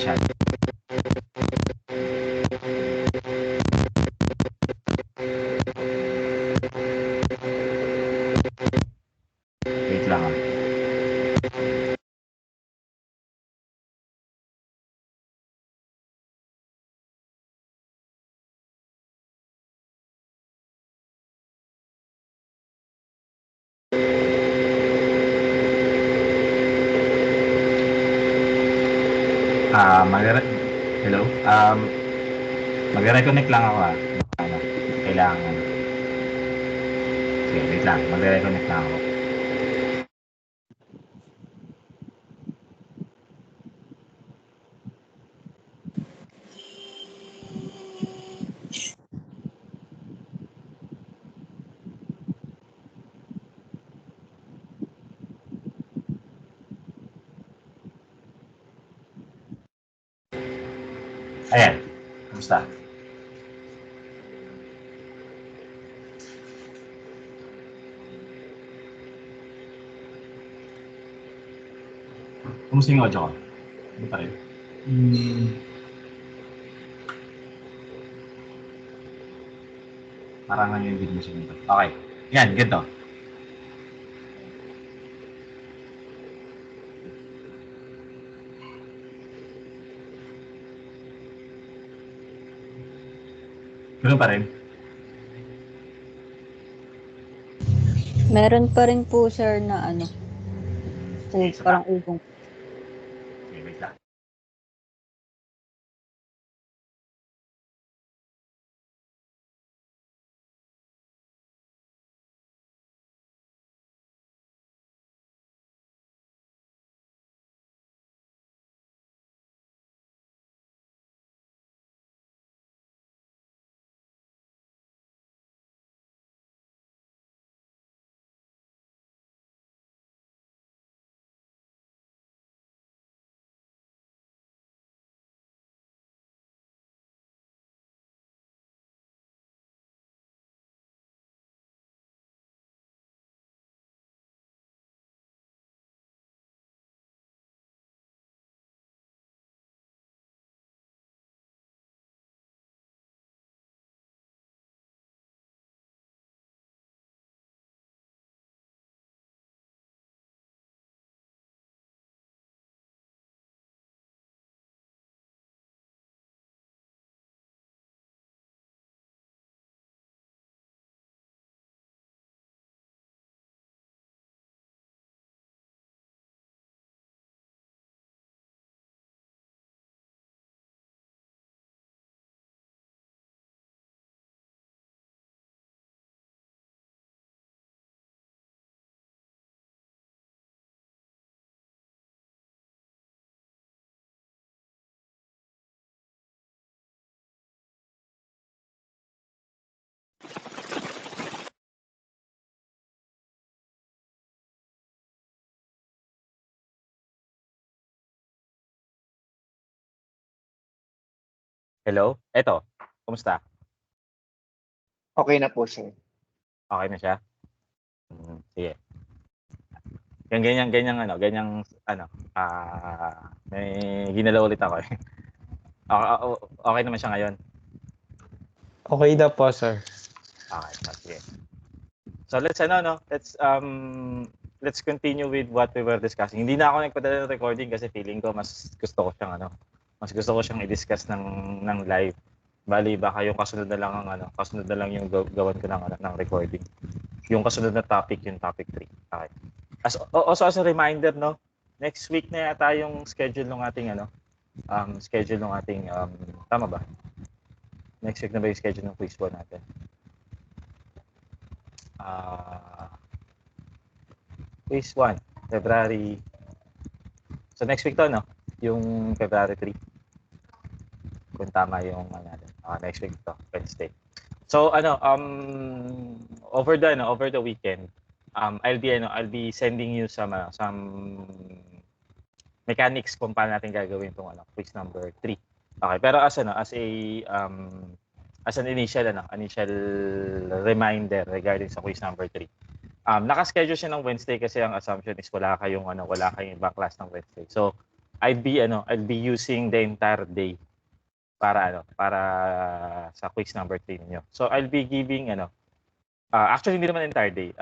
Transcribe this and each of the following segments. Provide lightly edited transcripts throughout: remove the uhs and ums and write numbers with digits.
masyado. Wait lang ah. Hello? Magre-reconnect lang ako ah. Ano, kailangan. Sige, wait lang. Magre-reconnect lang ako. Ayan. Kamusta? Kumusta yung audio ko? Ano pa rin? Parang lang yung video nito. Okay. Yan, ganito. Ganun pa rin. Meron pa rin po, sir, na ano. Parang ugong. Okay, wait lang. Hello? Eto, kumusta? Okay na po, sir. Okay na siya? Sige. Yung ganyang may ginalaw ulit ako eh. Okay naman siya ngayon. Okay na po, sir. Okay, sige. So let's continue with what we were discussing. Hindi na ako nagpadala ng recording kasi feeling ko mas gusto ko siyang i-discuss ng live. Bali baka yung kasunod na lang yung gawan ko ng recording. Yung kasunod na topic, yung topic 3. Okay. Also as a reminder, no, next week na yata yung schedule ng ating tama ba? Next week na ba yung schedule ng quiz 1 natin? Quiz 1, February. So next week to, no? Yung February 3. Kung tama yung natin. Next week to, Wednesday. So over the weekend, I'll be sending you some mechanics kung paano natin gagawin tong quiz number 3. Okay, pero as an initial reminder regarding sa quiz number 3. Naka-schedule siya ng Wednesday kasi ang assumption is wala kayong ibang class ng Wednesday. So I'd be using the entire day para sa quiz number 3 niyo. So I'll be giving actually hindi naman entire day.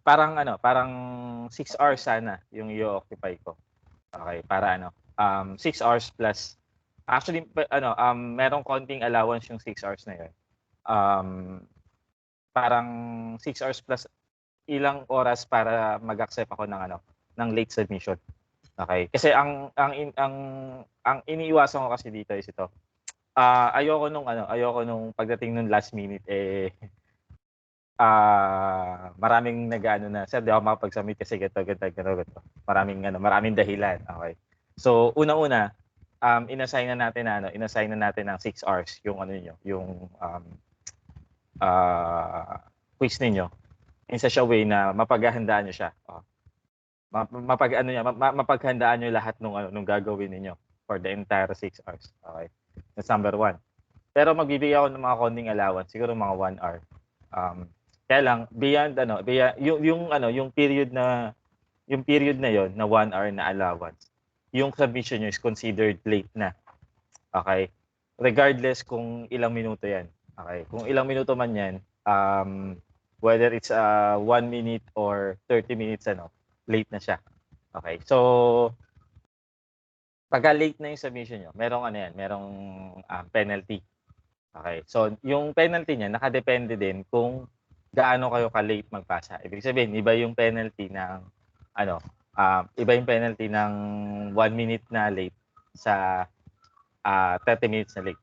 Parang 6 hours sana yung i-occupy ko. Okay, para 6 hours plus actually merong konting allowance yung 6 hours na 'yon. Parang 6 hours plus ilang oras para mag-accept ako ng late submission. Okay? Kasi ang iniiwasan ko kasi dito is ito. Ayoko nung pagdating nung last minute maraming na, sir, di ako makapag-submit kasi ganito. Maraming dahilan. Okay. So, una-una, inassign na natin ng 6 hours yung yung quiz ninyo in such a way na mapaghahandaan niyo siya. Mapaghandaan niyo lahat nung gagawin niyo for the entire 6 hours. Okay. That's number 1. Pero magbibigay ako ng mga konting allowance, siguro mga 1 hour. Kaya lang beyond yung period na yon na 1 hour na allowance, yung submission niyo is considered late na. Okay? Regardless kung ilang minuto 'yan. Okay? Kung ilang minuto man 'yan, whether it's 1 minute or 30 minutes late na siya. Okay? So pagka late na yung submission niyo, merong penalty. Okay? So yung penalty niya nakadepende din kung gaano kayo ka-late magpasa. Ibig sabihin, iba yung penalty ng 1 minute na late sa 30 minutes na late.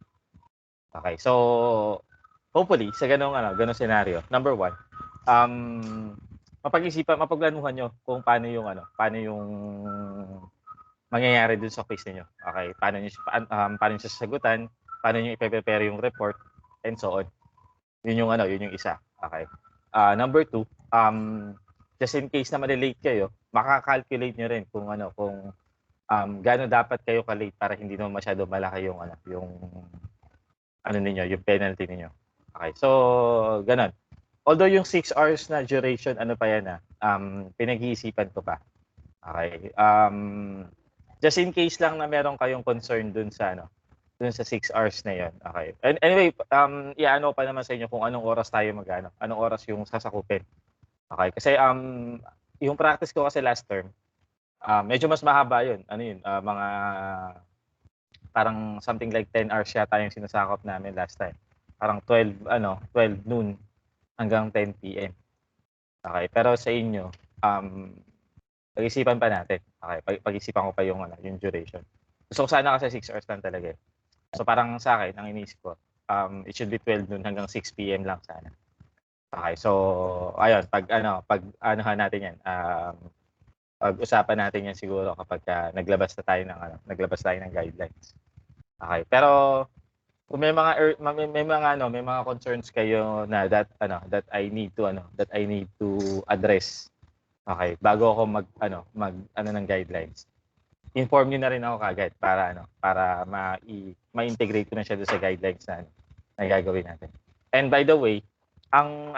Okay. So hopefully sa ganung scenario, number 1, mapagplanuhan nyo kung paano yung mangyayari dun sa quiz niyo. Okay? Paano niyo siya sasagutan, paano niyo i-prepare yung report and so on. Yun yung isa. Okay. Number 2, just in case na malilate kayo, makakalculate nyo rin kung gaano dapat kayo ka-late para hindi naman masyado malaki yung yung penalty niyo. Okay. So, ganun. Although yung 6 hours na duration, pinag-iisipan ko pa. Okay. Just in case lang na meron kayong concern dun sa 6 hours na 'yon. Okay. And anyway, pa naman sa inyo kung anong oras tayo anong oras yung sasakupin. Okay? Kasi yung practice ko kasi last term, medyo mas mahaba 'yun. Mga parang something like 10 hours yata yung sinasakop namin last time. Parang 12 noon hanggang 10 PM. Okay, pero sa inyo, pag-isipan pa natin. Okay, pag-isipan ko pa yung duration. Gusto ko sana kasi 6 hours lang talaga. So parang sa akin, ang iniisip ko, it should be 12 noon hanggang 6 PM lang sana. Okay, so ayun, pag-anuhan natin 'yan. Pag-usapan natin 'yan siguro kapag naglabas tayo ng guidelines. Okay, pero kung may mga concerns kayo na that I need to address. Okay, bago ako mag ng guidelines. Inform niyo na rin ako kagad para ma-integrate ko na siya doon sa guidelines na gagawin natin. And by the way, ang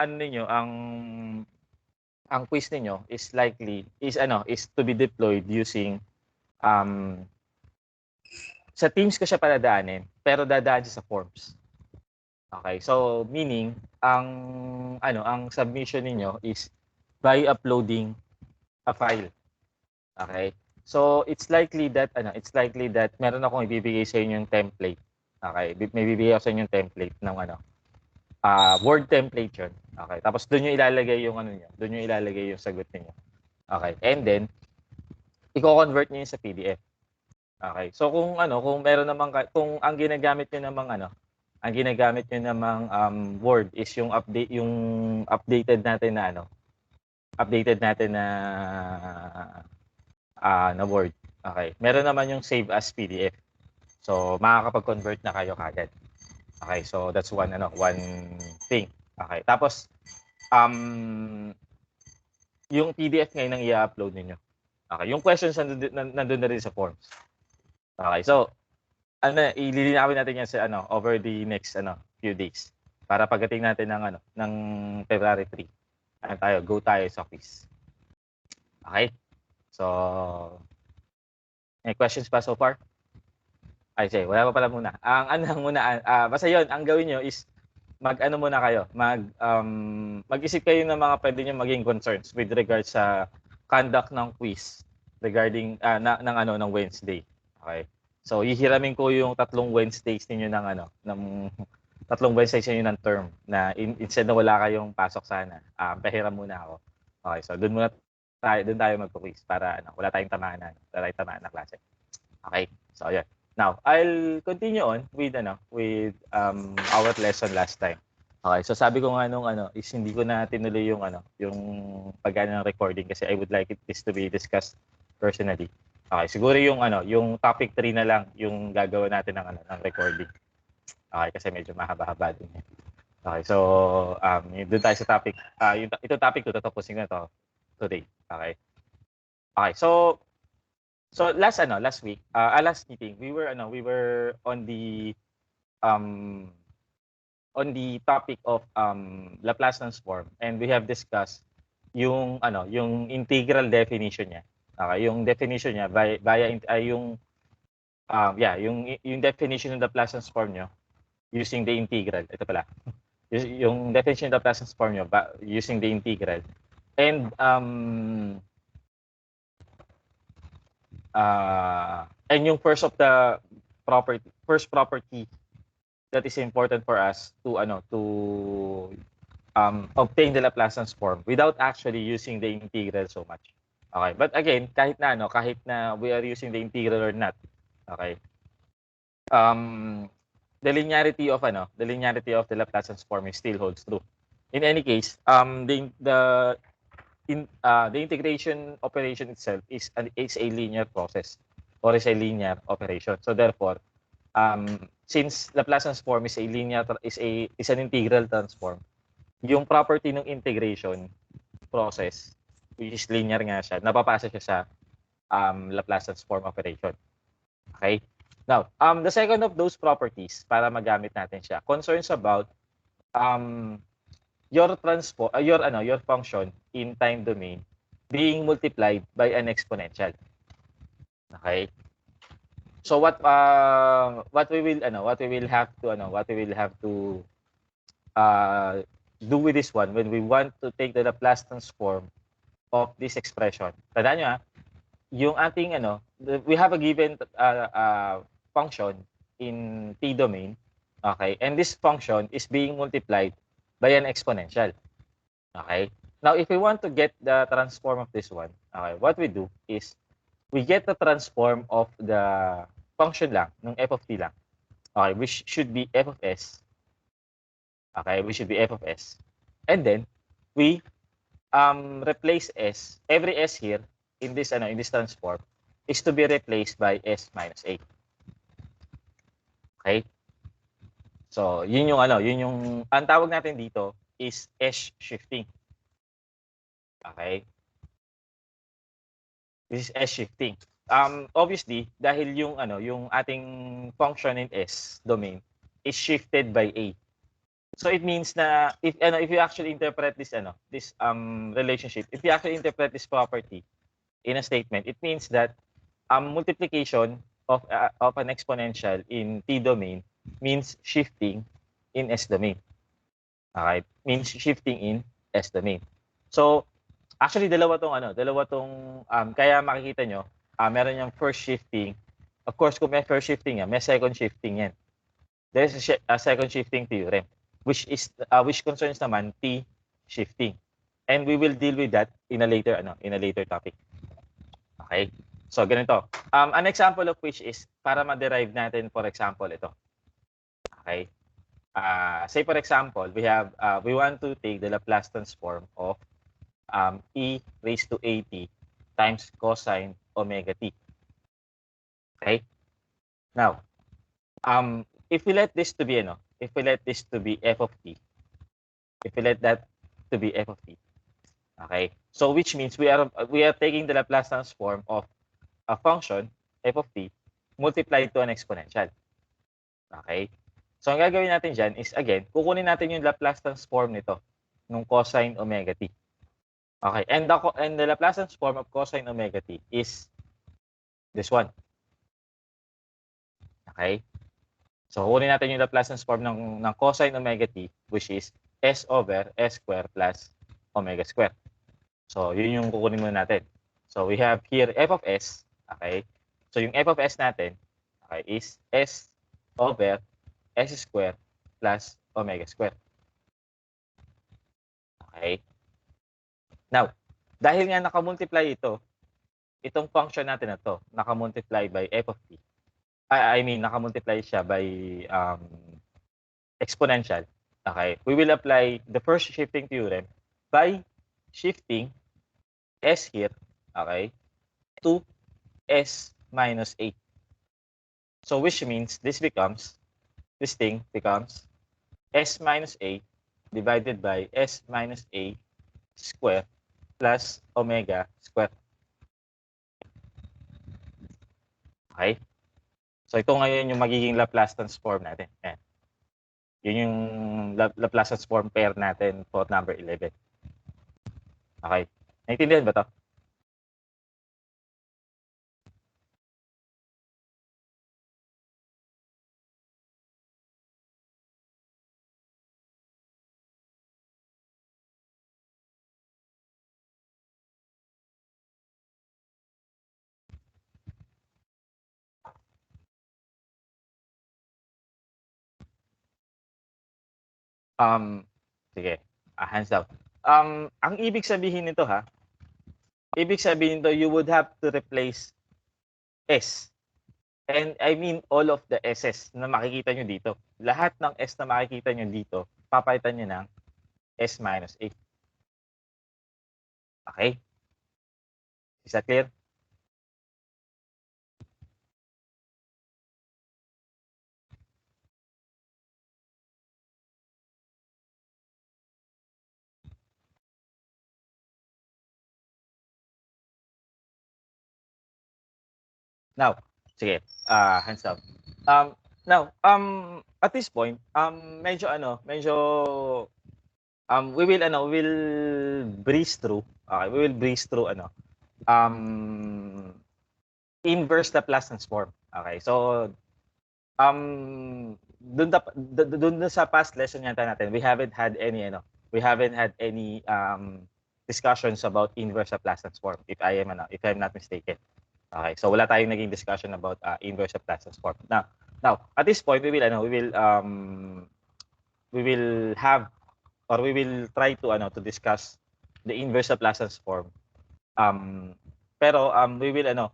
quiz niyo is to be deployed using sa Teams ko siya paladaanin, pero dadaan siya sa forms. Okay, so meaning ang submission niyo is by uploading a file. Okay? So it's likely that meron akong ibibigay sa inyo yung template. Okay? May bibigay ako sa inyo yung template ng Word template 'yun. Okay? Tapos doon niyo ilalagay yung doon niyo ilalagay yung sagot niyo. Okay? And then i-convert niyo sa PDF. Okay? So kung meron namang kung ang ginagamit niyo namang Word is yung updated natin na Word. Okay. Meron naman yung save as PDF. So, makakapag-convert na kayo kagad. Okay. So, that's one thing. Okay. Tapos, yung PDF ngayon ang i-upload niyo. Okay. Yung questions nandun na rin sa forms. Okay. So, ililinawin natin yan sa over the next few days. Para pagdating natin ng February 3. Go tayo sa quiz. Okay? So, any questions pa so far? Ay, sige, wala pa pala muna. Ang ano lang muna, basta yun, ang gawin nyo is mag-ano muna kayo, mag-isip kayo ng mga pwede nyo maging concerns with regards sa conduct ng quiz regarding ng Wednesday. Okay? So, hihiramin ko yung tatlong Wednesdays ninyo ng tatlong Wednesdays ninyo ng term na instead na wala kayong pasok sana, pahiram muna ako. Okay, so doon tayo magpo-quiz para wala tayong tamaan na klase. Okay? So, yun. Now, I'll continue on with our lesson last time. Okay, so sabi ko nga is hindi ko na tinuloy yung pagana ng recording kasi I would like this to be discussed personally. Okay, siguro yung topic 3 na lang yung gagawa natin ng recording. Okay, kasi medyo mahaba-haba din. Okay, so doon tayo sa topic. Ito topic 2 tatapusin ko na to today. Okay. Okay, so last week, last meeting, we were on the topic of Laplace Transform, and we have discussed yung integral definition niya. Okay, yung definition niya yung definition ng Laplace Transform niyo using the integral. Ito pala. Yung definition ng Laplace Transform niyo using the integral. And yung first property that is important for us to obtain the Laplace transform without actually using the integral so much. Okay, but again, kahit na we are using the integral or not, okay, the linearity of the Laplace transform still holds true. In any case, the integration operation itself is a linear process or is a linear operation. So therefore, since Laplace transform is an integral transform, yung property ng integration process, which is linear nga siya, napapasa siya sa Laplace transform operation. Okay? Now, the second of those properties para magamit natin siya concerns about your function in time domain being multiplied by an exponential. Okay? So what we will have to do with this one when we want to take the Laplace transform of this expression. Tandaan nyo yung ating we have a given function in t domain, okay? And this function is being multiplied by an exponential. Okay? Now, if we want to get the transform of this one, okay, what we do is we get the transform of the function lang, ng f of t lang. Okay, which should be f of s. Okay, which should be f of s. And then, we replace s. Every s here in this transform is to be replaced by s minus a. Okay? So, yun yung ang tawag natin dito is s shifting. Okay? This is s shifting. Obviously, dahil yung ating function in S domain is shifted by A. So it means na if you actually interpret this relationship, if you actually interpret this property in a statement, it means that multiplication of an exponential in T domain means shifting in S domain. Okay? Means shifting in S domain. So actually dalawa tong kaya makikita nyo meron yung first shifting. Of course, kung may first shifting yan, may second shifting yan. There is a second shifting theorem, which concerns naman T shifting. And we will deal with that in a later topic. Okay? So, ganito. An example of which is, para ma-derive natin, for example, ito. Okay? Say, for example, we want to take the Laplace transform of e raised to at times cosine omega t. Okay? Now, if we let this to be f of t, if we let that to be f of t, okay? So which means we are taking the Laplace transform of a function f of t multiplied to an exponential. Okay? So ang gagawin natin dyan is again, kukunin natin yung Laplace transform nito nung cosine omega t. Okay, and the Laplace transform of cosine omega t is this one. Okay? So, kunin natin yung Laplace transform ng cosine omega t, which is s over s square plus omega square. So, yun yung kukunin muna natin. So, we have here f of s. Okay? So, yung f of s natin, okay, is s over s square plus omega square. Okay? Now, dahil nga nakamultiply itong function natin na to, nakamultiply by f of t. I mean, nakamultiply siya by exponential. Okay? We will apply the first shifting theorem by shifting s here, okay, to s minus 8. So, which means this thing becomes s minus a divided by s minus a square plus omega square. Okay? So, ito ngayon yung magiging Laplace transform natin. Ayan. Yun yung Laplace transform pair natin for number 11. Okay? Naintindihan ba to? Sige. Hands down. Ang ibig sabihin nito you would have to replace S. And I mean all of the S's na makikita nyo dito. Lahat ng S na makikita nyo dito, papalitan nyo ng S minus 8. Okay? Is that clear? Now, sige, hands down. Now, at this point, medyo we will breeze through. Okay, we will breeze through inverse Laplace transform. Okay, so dun sa past lesson yata natin, we haven't had any discussions about inverse Laplace transform if I'm not mistaken. Okay, so wala tayong naging discussion about inverse Laplace transform. Now at this point we will have or we will try to discuss the inverse Laplace transform. Pero we will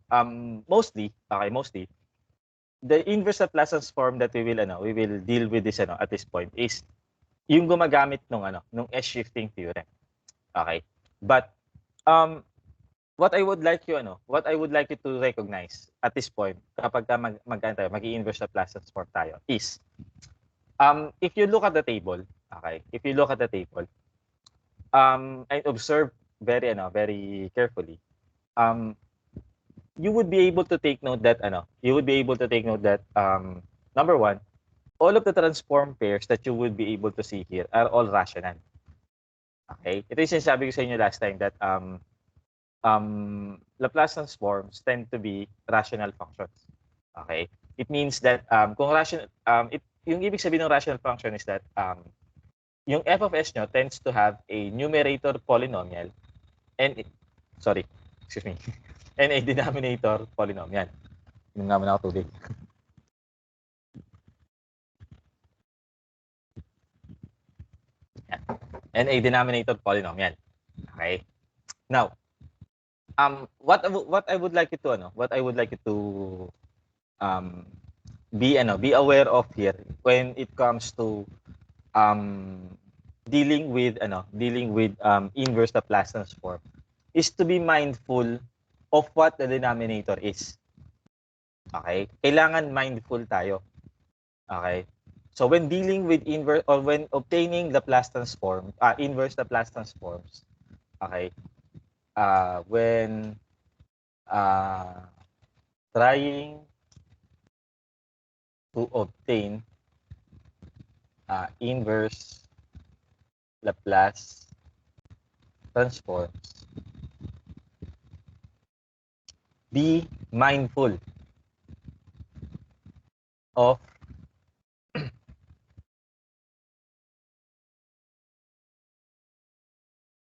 mostly the inverse Laplace transform that we will deal with this at this point is yung gumagamit nung S shifting theorem. Okay? But what I would like you to recognize at this point kapag mag-i-inverse Laplace transform tayo is if you look at the table, okay? If you look at the table and observe very carefully, you would be able to take note that number one, all of the transform pairs that you would be able to see here are all rational. Okay? Ito yung sinasabi ko sa inyo last time that Laplace transforms tend to be rational functions. Okay? It means that kung rational yung ibig sabihin ng rational function is that yung f of s nyo tends to have a numerator polynomial and and a denominator polynomial. Yung nga muna ako tubig. And a denominator polynomial. Okay? Now, what I would like you to be aware of here when it comes to dealing with inverse Laplace transform is to be mindful of what the denominator is. Okay? Kailangan mindful tayo. Okay? So when dealing with inverse or when obtaining Laplace transform, inverse Laplace transforms, okay? When trying to obtain inverse Laplace transforms, be mindful of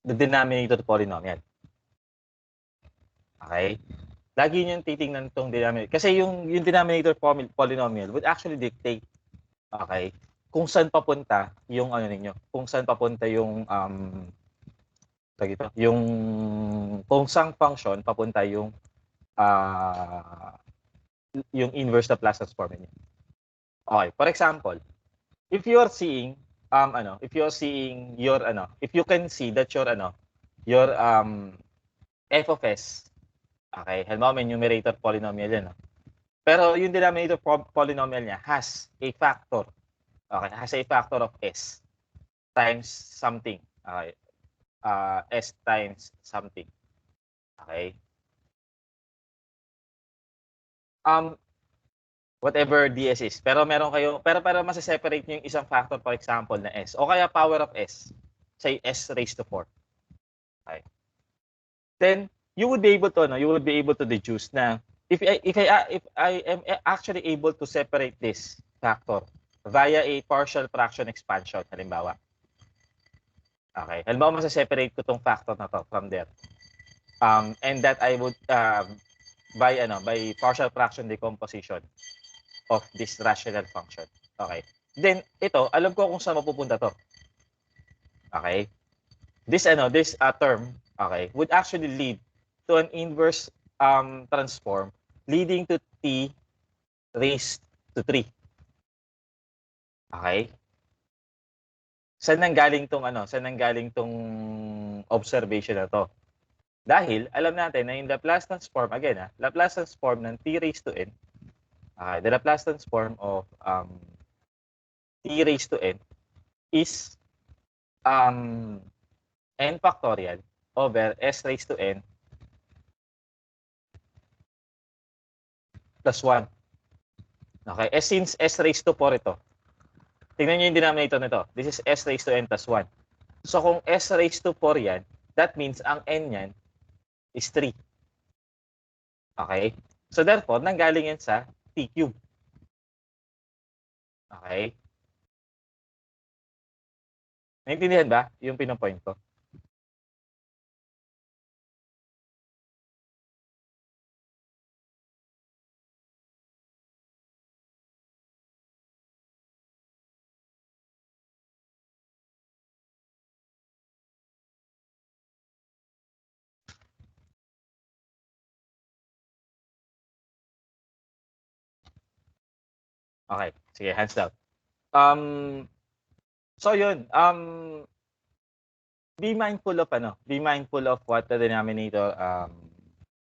the denominator polynomial. Okay? Lagi niyo titingnan tong denominator. Kasi yung denominator polynomial would actually dictate, okay, kung saan papunta yung ano ninyo, kung saan papunta yung yung kung saan function papunta yung yung inverse Laplace transform niyo. Okay, for example, if you are seeing if you can see that your f of s, okay, halimbawa may numerator polynomial yan, no? Pero yung denominator polynomial niya has a factor, okay, has a factor of s times something, okay, s times something, okay, whatever ds is, pero meron kayo, pero masa-separate niyo yung isang factor, for example, na s, o kaya power of s, say s raised to 4, okay, then you would be able to deduce na if I am actually able to separate this factor via a partial fraction expansion, halimbawa. Okay, halimbawa masa-separate ko tong factor na to from there. And that I would by partial fraction decomposition of this rational function. Okay. Then ito, alam ko kung saan mapupunta to. Okay? This term, okay, would actually lead to an inverse transform leading to t raised to 3. Okay? Saan nanggaling tong observation na to? Dahil alam natin na yung Laplace transform, again, Laplace transform ng t raised to n, the Laplace transform of t raised to n is n factorial over s raised to n plus 1. Okay, since s raised to 4 ito, tingnan nyo yung denominator nito. This is s raised to n plus 1. So kung s raised to 4 yan, that means ang n yan is 3. Okay? So therefore, nanggaling yan sa t cube. Okay? Naintindihan ba yung pinopoint ko? Okay, sige, hands down. So yun, be mindful of what the denominator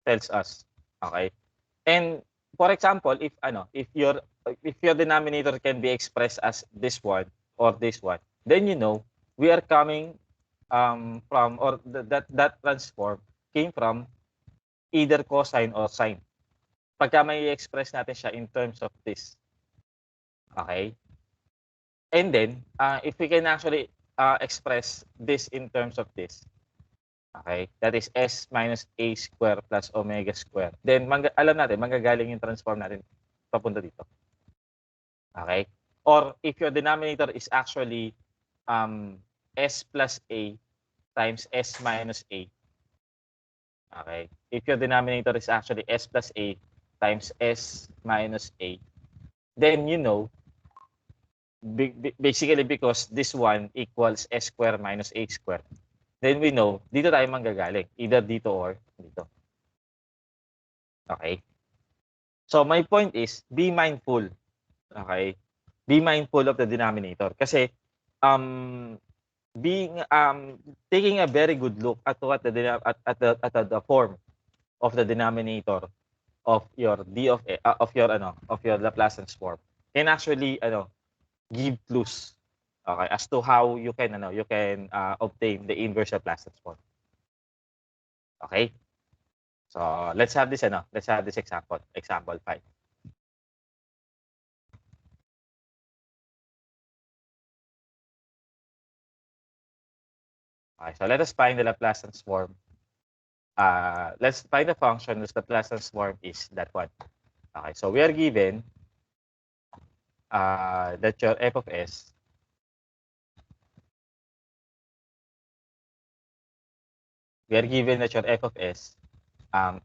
tells us. Okay? And for example, if your denominator can be expressed as this one or this one, then we are coming from, or that transform came from either cosine or sine. Pagka may express natin siya in terms of this. Okay? And then, if we can actually express this in terms of this, okay, that is s minus a square plus omega square, then alam natin, manggagaling yung transform natin papunta dito. Okay? Or if your denominator is actually s plus a times s minus a, okay, if your denominator is actually s plus a times s minus a, then basically because this one equals s square minus a square, then we know dito tayo manggagaling, either dito or dito. Okay? So my point is, be mindful. Okay? Be mindful of the denominator. Kasi taking a very good look at what the form of the denominator of your your Laplace transform can actually give clues, okay, as to how you can obtain the inverse Laplace transform. Okay? So let's have this example 5. Okay, so let us find the Laplace transform let's find the function whose Laplace transform is that one. Okay, so we are given that your f of s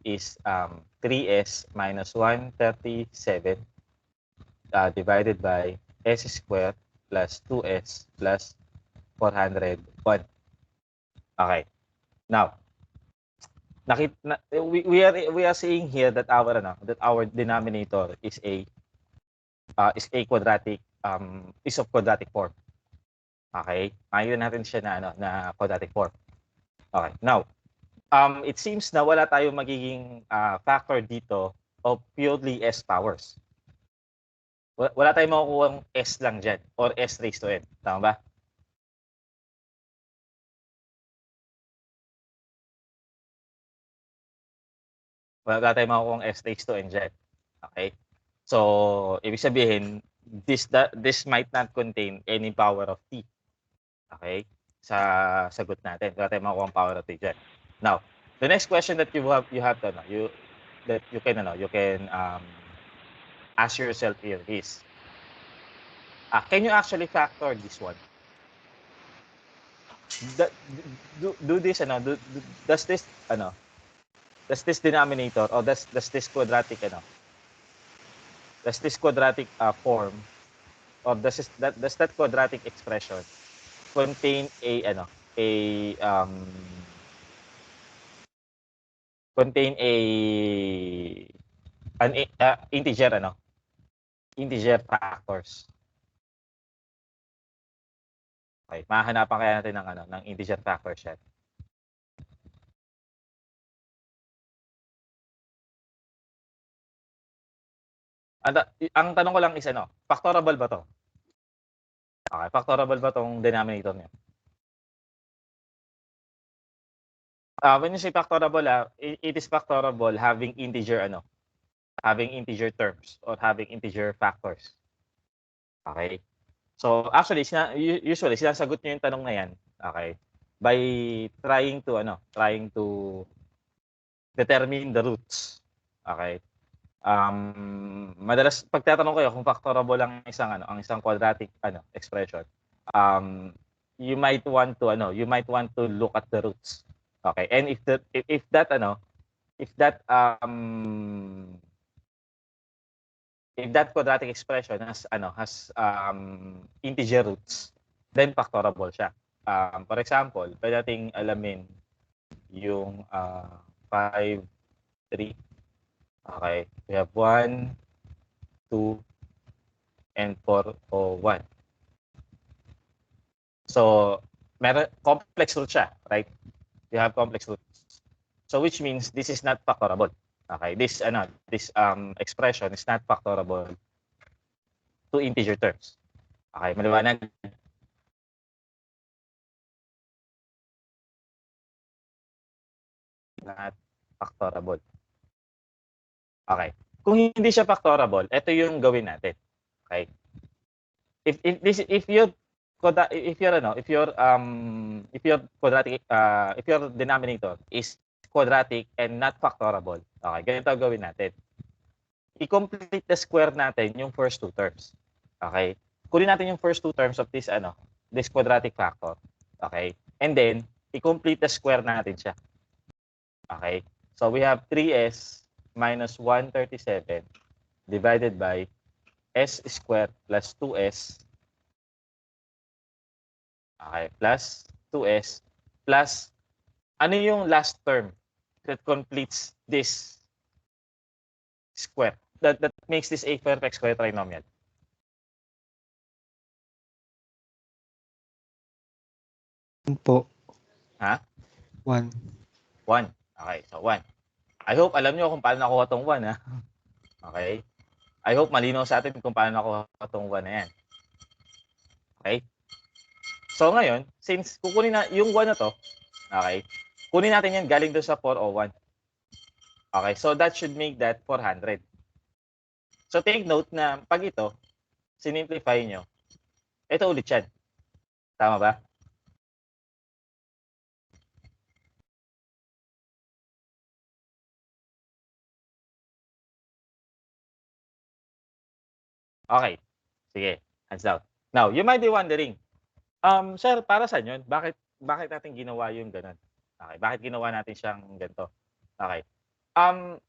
is 3s minus 137 divided by s squared plus 2s plus 401. Okay. Now, we are seeing here that our denominator is a quadratic is of quadratic form. Okay? Makikita natin siya na quadratic form. Okay. Now, it seems na wala tayong magiging factor dito of purely s powers. Wala tayong makukuha s lang dyan or s raised to n. Tama ba? Wala tayong makukuha s raised to n dyan. Okay? So, ibig sabihin, this might not contain any power of t. Okay? Sa sagot natin. Wala tayong makukuha power of t dyan. Now, the next question that you have to you can ask yourself here is, can you actually factor this one? Do this does this denominator or does this quadratic form or does that quadratic expression contain integer factors? Okay, mahahanapan kaya natin ng integer factors yan. Ang tanong ko lang is factorable ba to? Okay, factorable ba tong denominator niya? When you say factorable, it is factorable having integer terms or having integer factors. Okay? So actually usually sinasagot niyo yung tanong na yan, okay, by trying to determine the roots. Okay? Madalas pagtatanong kayo kung factorable ang isang quadratic expression, you might want to look at the roots. Okay? And if that quadratic expression has integer roots, then factorable siya. For example, pwede nating alamin yung 5, 3. Okay, we have 1, 2, and 4 o 1. So, meron complex root siya, right? You have complex roots. So which means this is not factorable. Okay, this expression is not factorable to integer terms. Okay, maliwanag. Not factorable. Okay. Kung hindi siya factorable, ito yung gawin natin. Okay? If your denominator is quadratic and not factorable, okay, ganito gawin natin. I-complete the square natin yung first two terms. Okay? Kunin natin yung first two terms of this quadratic factor. Okay? And then i-complete the square natin siya. Okay? So we have 3s minus 137 divided by s squared plus 2s, okay, plus 2s plus ano yung last term that completes this square that makes this a perfect square trinomial? Po. Ha? 1. 1. Okay, so 1. I hope alam nyo kung paano nakuha tong 1, ha? Okay? I hope malinaw sa atin kung paano nakuha tong 1 na yan. Okay? So ngayon, since kukunin na yung 1 na to, okay, kunin natin yan galing doon sa 401. Okay, so that should make that 400. So take note na pag ito, sinimplify nyo, ito ulit yan. Tama ba? Okay. Sige. Hands down. Now, you might be wondering, sir, para saan yun? Bakit natin ginawa yung ganun? Okay. Bakit ginawa natin siyang ganito? Okay.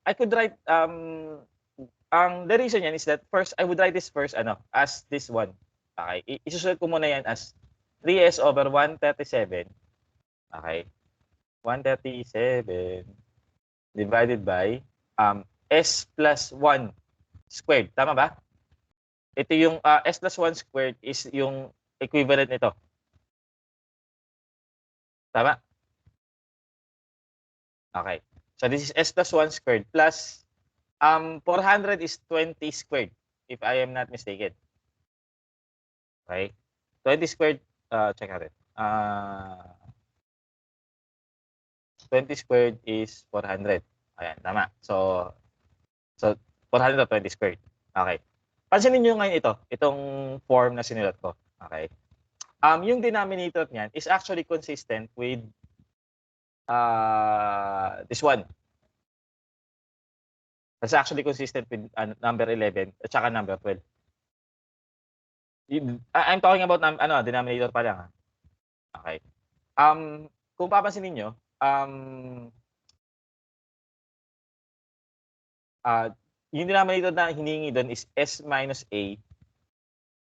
I could write, the reason yan is that first, I would write this first, as this one. Okay. Isusunod ko muna yan as 3s over 137. Okay. 137 divided by s plus 1 squared. Tama ba? Ito yung s plus 1 squared is yung equivalent nito. Tama? Okay. So this is s plus 1 squared plus 400 is 20 squared if I am not mistaken. Okay. 20 squared, check natin. 20 squared is 400. Ayan, tama. So 400 to 20 squared. Okay. Pansinin nyo ngayon itong form na sinulat ko. Okay. Yung denominator niyan is actually consistent with this one. That's actually consistent with number 11 at saka number 12. I'm talking about denominator pa lang. Okay. Kung papansinin nyo, yung denominator na hinihingi doon is s minus a.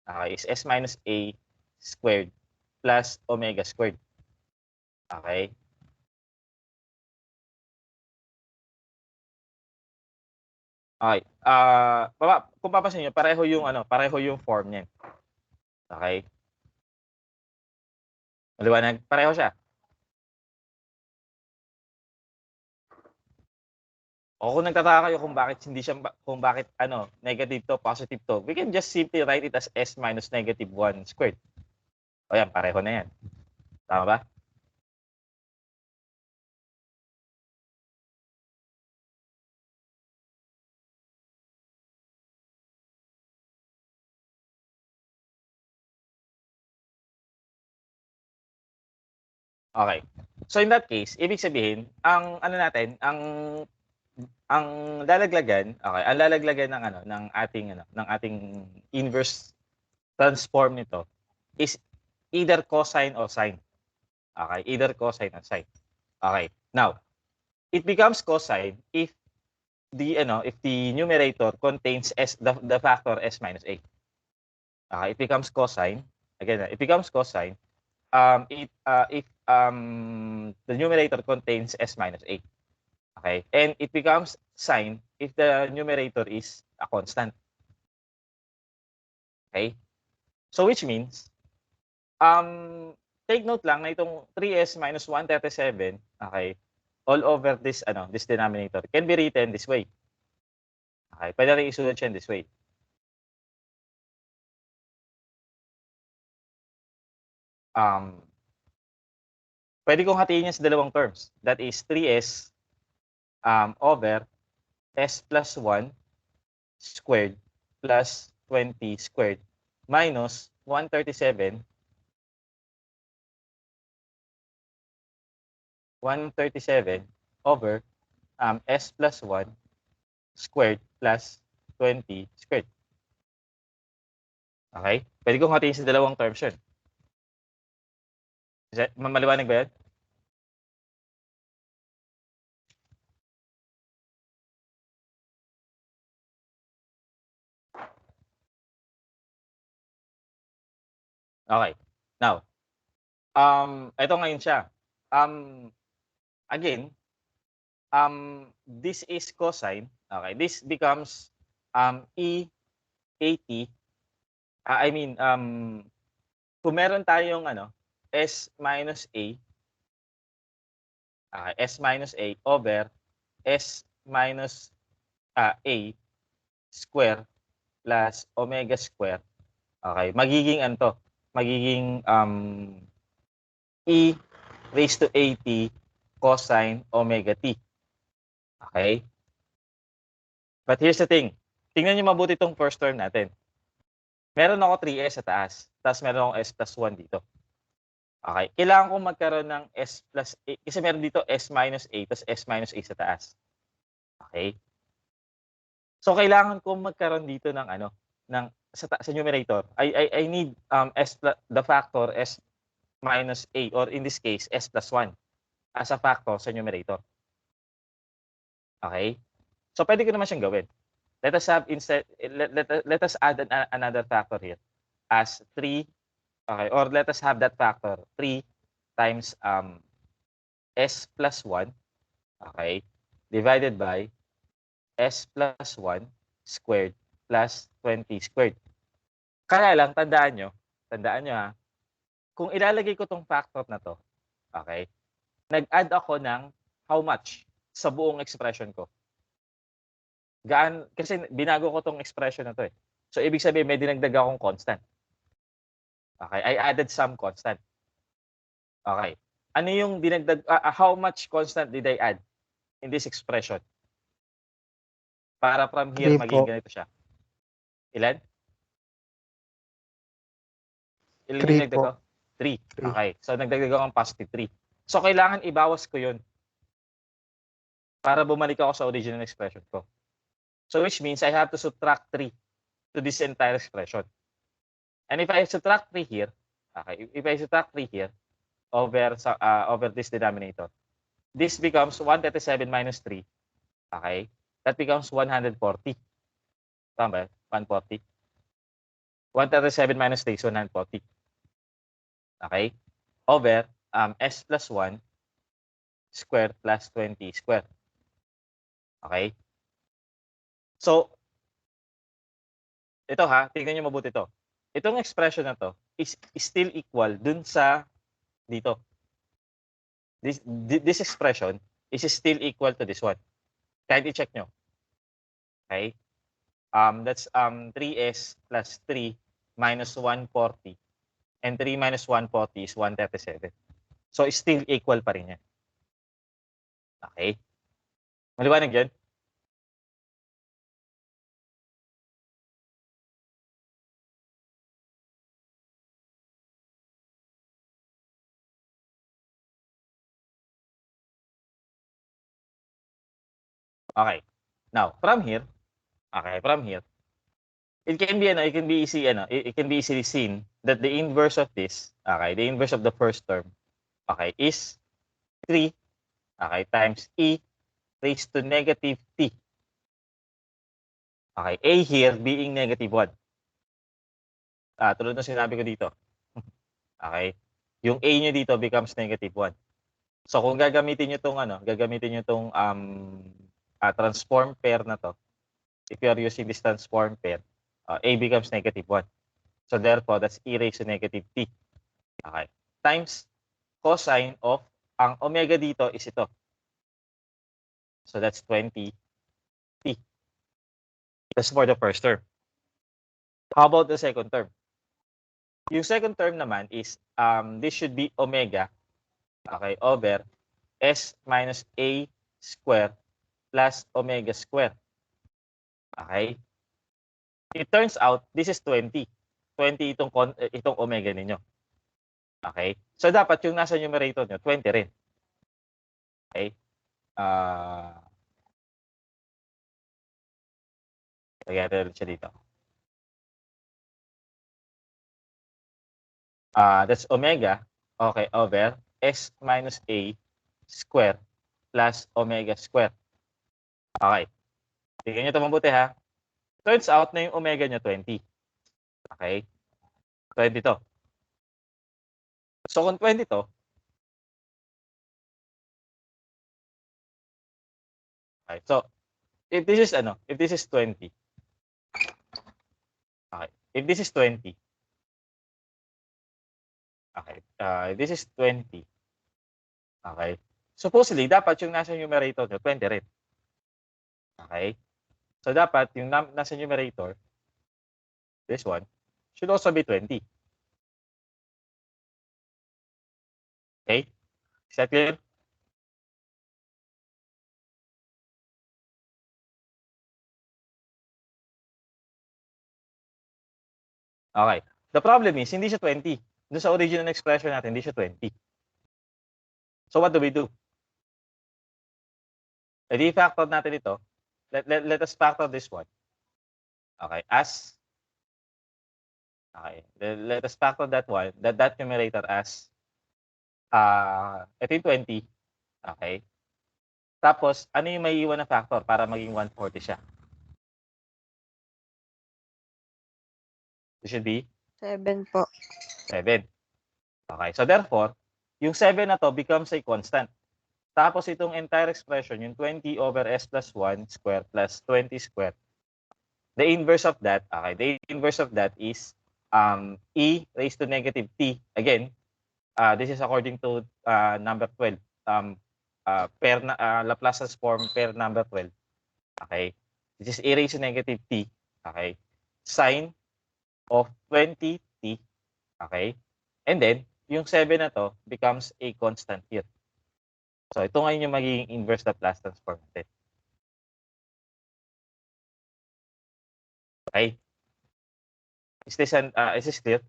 Okay, is s minus a squared plus omega squared. Okay. Okay. Kung papansinin nyo, pareho yung form niyan. Okay. Maliwanag, pareho siya. O kung nagtataka kayo kung bakit negative to, positive to, we can just simply write it as s minus negative 1 squared. O yan, pareho na yan. Tama ba? Okay. So in that case, ibig sabihin, ang lalaglagan ng ating inverse transform nito is either cosine or sine. Okay, either cosine or sine. Okay. Now, it becomes cosine if the numerator contains the factor s minus a. Okay, it becomes cosine. Again, it becomes cosine if the numerator contains s minus a. Okay, and it becomes sine if the numerator is a constant. Okay, so which means take note lang na itong 3s minus 137, okay, all over this this denominator can be written this way. Okay, pwede rin isulat siya this way. Pwede kong hatiin niya sa dalawang terms. That is 3s over s plus 1 squared plus 20 squared minus 137 over s plus 1 squared plus 20 squared. Okay? Pwede kong hatiin sa dalawang terms yun. Maliwanag ba yan? Okay. Now, ito ngayon siya. Again, this is cosine. Okay, this becomes E80. Kung meron tayong s minus a, s minus a over s minus a square plus omega square. Okay, magiging magiging e raised to 80 cosine omega t. Okay? But here's the thing. Tingnan niyo mabuti itong first term natin. Meron ako 3s sa taas, tapos meron akong s plus 1 dito. Okay? Kailangan kong magkaroon ng s plus a, kasi meron dito s minus a, tapos s minus a sa taas. Okay? So, kailangan kong magkaroon dito ng sa numerator, I need the factor s minus a, or in this case, s plus 1 as a factor sa numerator. Okay? So, pwede ko naman siyang gawin. Let us have instead, let us add another factor here as 3, okay, or let us have that factor 3 times s plus 1, okay, divided by s plus 1 squared plus 20 squared. Kaya lang, tandaan nyo ha, kung ilalagay ko tong factor na to, okay, nag-add ako ng how much sa buong expression ko. Kasi binago ko tong expression na to eh. So, ibig sabihin, may dinagdag akong constant. Okay, I added some constant. Okay. Ano yung dinagdag, how much constant did I add in this expression? Para from here, 3 maging po. ganito siya. Ilan? Ilan 3 yung dinagdag po. ko? 3. 3. Okay. So, nagdagdag ako ng positive 3. So, kailangan ibawas ko yun para bumalik ako sa original expression ko. So, which means I have to subtract 3 to this entire expression. And if I subtract 3 here, okay, if I subtract 3 here over this denominator, this becomes 137 minus 3. Okay? That becomes 140. Tama ba? 140. 137 minus 3 is 140. Okay? Over s plus 1 square plus 20 square. Okay? So, ito ha, tingnan nyo mabuti ito. Itong expression na to is still equal dun sa dito. This expression is still equal to this one. Kahit i-check nyo. Okay? That's 3s plus 3 minus 140. And 3 minus 140 is 137. So, still equal pa rin yan. Okay? Maliwanag yun? Okay. Now, from here, it can be it can be easily seen that the inverse of this, okay, the inverse of the first term, okay, is 3, okay, times e raised to negative t. Okay, a here being negative 1. Tulad ng sinabi ko dito. Okay? Yung a nyo dito becomes negative 1. So kung gagamitin nyo tong transform pair na to, if you are using this transform pair, a becomes negative 1. So therefore, that's e raised to negative t. Okay. Times cosine of, ang omega dito is ito. So that's 20 t. That's for the first term. How about the second term? Yung second term naman is, this should be omega, okay, over s minus a square plus omega square. Okay? It turns out, this is 20. 20 itong omega ninyo. Okay? So, dapat yung nasa numerator nyo, 20 rin. Okay? Lagyan natin siya dito. That's omega, okay, over s minus a square plus omega square. Okay. Tingnan nyo ito mabuti ha. Turns out na yung omega nyo 20. Okay? 20 to. So kung 20 to, okay. So if this is 20. Okay. If this is 20. Okay. If this is 20. Okay. Supposedly dapat yung nasa numerator nyo 20 rin. Okay? So dapat yung nasa numerator, this one, should also be 20. Okay? Is that clear? Okay. The problem is, hindi siya 20. Doon sa original expression natin, hindi siya 20. So what do we do? Edi factor natin ito. Let us factor this one. Okay. As Okay. Let us factor that one, that numerator as ito yung 20. Okay. Tapos, ano yung may iwan na factor para maging 140 siya? It should be 7 po. 7. Okay. So, therefore, yung 7 na to becomes a constant. Tapos, itong entire expression, yung 20 over s plus 1 square plus 20 square, the inverse of that, okay, the inverse of that is e raised to negative t. Again, this is according to number 12. Laplace Transform pair number 12. Okay. This is e raised to negative t. Okay. Sine of 20t. Okay. And then, yung 7 na to becomes a constant here. So, ito ngayon yung magiging inverse Laplace transform natin. Okay. Is this clear?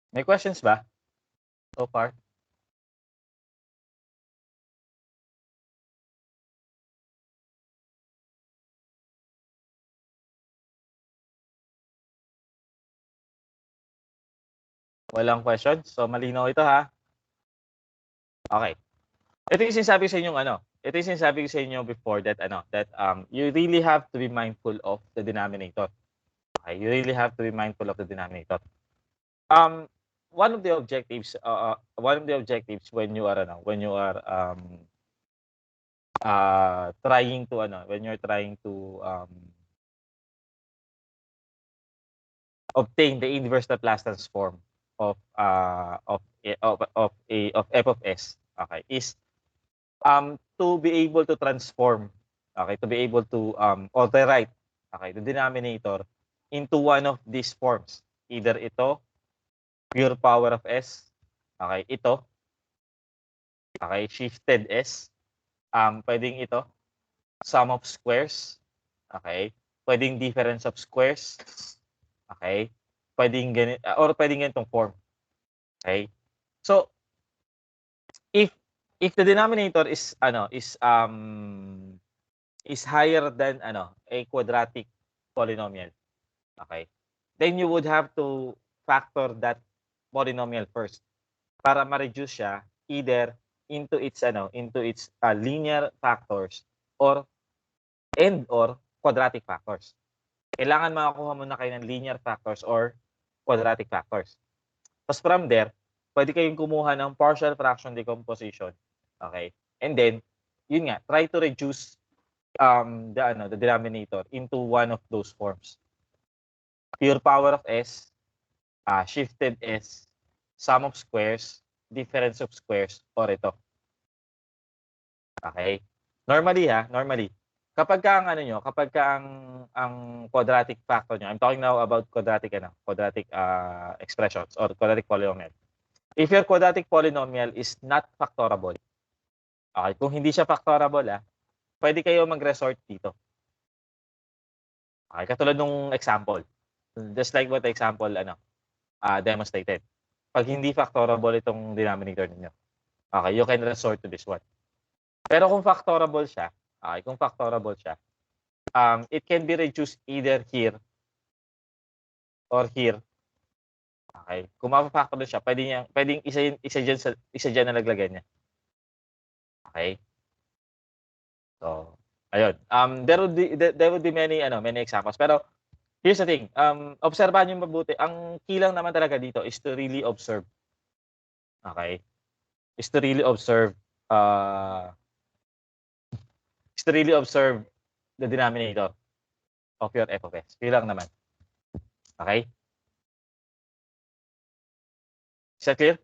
May questions ba so far? Walang questions? So, malinaw ito ha. Okay. Ito yung sinasabi ko sa inyo ito yung sinasabi ko sa inyo before that you really have to be mindful of the denominator. Okay, you really have to be mindful of the denominator. One of the objectives when you are trying to obtain the inverse Laplace transform of f of s, okay, is to be able to transform, okay, to be able to overwrite, okay, the denominator into one of these forms. Either ito, pure power of s, okay, ito, okay, shifted s, pwedeng ito, sum of squares, okay, pwedeng difference of squares, okay, pwedeng ganito, or pwedeng ganitong form. Okay? So, if the denominator is higher than a quadratic polynomial, okay, then you would have to factor that polynomial first para ma-reduce siya either into its linear factors or quadratic factors. Kailangan makakuha mo na kayo ng linear factors or quadratic factors. Tapos from there, pwede kayong kumuha ng partial fraction decomposition. Okay? And then, yun nga, try to reduce the denominator into one of those forms. Pure power of s, shifted s, sum of squares, difference of squares, or ito. Okay? Normally, kapag ka ang quadratic factor nyo, I'm talking now about quadratic expressions or quadratic polynomial. If your quadratic polynomial is not factorable, okay, kung hindi siya factorable, pwede kayo mag-resort dito. Okay, katulad nung example. Just like what the example demonstrated. Pag hindi factorable itong denominator ninyo, okay, you can resort to this one. Pero kung factorable siya, it can be reduced either here or here. Okay, kung ma-factorable siya, pwedeng isa dyan na naglagay niya. Okay? So, ayun. There would be many examples. Pero here's the thing. Obserbahan niyo mabuti. Ang key lang naman talaga dito is to really observe. Okay? Is to really observe the denominator of your f of s. Yun lang naman. Okay? Is that clear?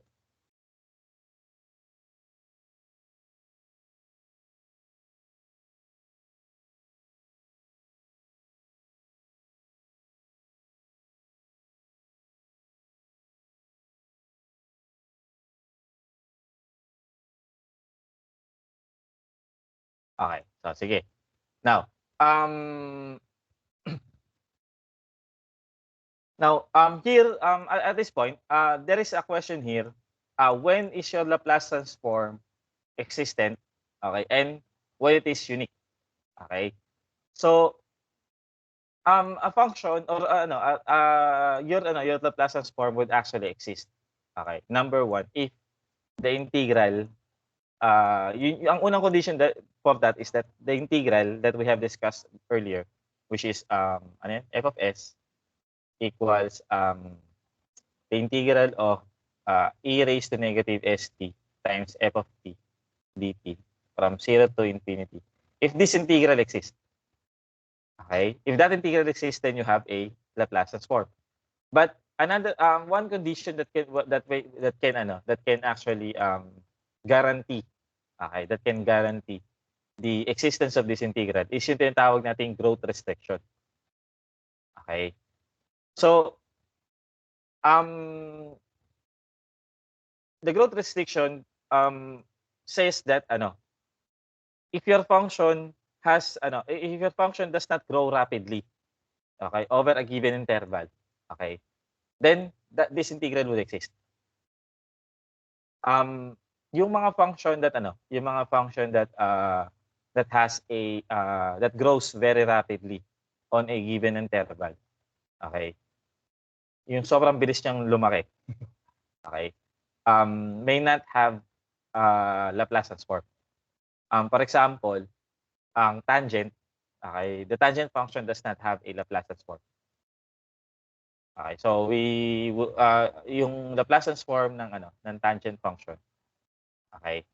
Okay. So, sige. Now, Now, here, at this point, there is a question here. When is your Laplace transform existent? Okay, and when it is unique? Okay. So, a function or your Laplace transform would actually exist. Okay. Number one, if the integral, ang unang condition for that is that the integral that we have discussed earlier, which is f of s equals the integral of e raised to negative st times f of t dt from 0 to infinity. If this integral exists, okay? If that integral exists, then you have a Laplace transform. But another one condition that can actually guarantee, okay, that can guarantee the existence of this integral is yung tinatawag nating growth restriction. Okay? So, the growth restriction says that if your function if your function does not grow rapidly, okay, over a given interval, okay, then this integral would exist. Yung mga function that has that grows very rapidly on a given interval, okay, yung sobrang bilis niyang lumaki, okay, may not have Laplace transform. For example, ang tangent, okay, the tangent function does not have a Laplace transform. Okay, so yung Laplace transform ng tangent function. Okay.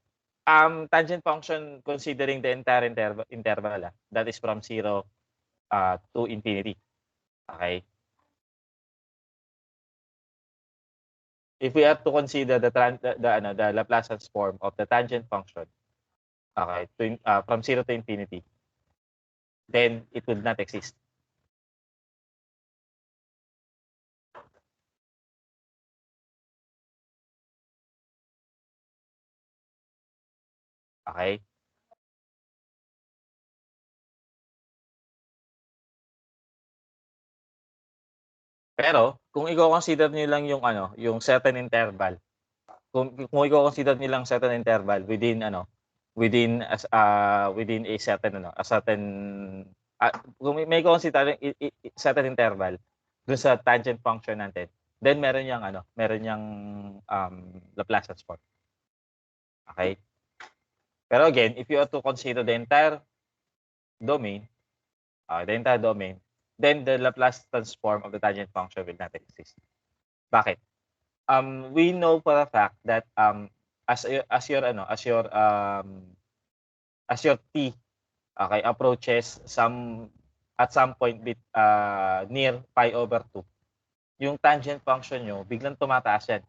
Tangent function considering the entire interval, that is from 0 to infinity. Okay. If we have to consider the Laplace transform of the tangent function, okay, from 0 to infinity, then it would not exist. Okay? Pero kung i-consider niyo lang yung certain interval, kung i-consider niyo lang certain interval within within a certain kung may consider certain interval dun sa tangent function natin, then meron yang Laplace transform. Okay? Pero again, if you are to consider the entire domain, then the Laplace transform of the tangent function will not exist. Bakit? We know for a fact that as your t, okay, approaches at some point near pi over 2, yung tangent function nyo biglang tumataas yan.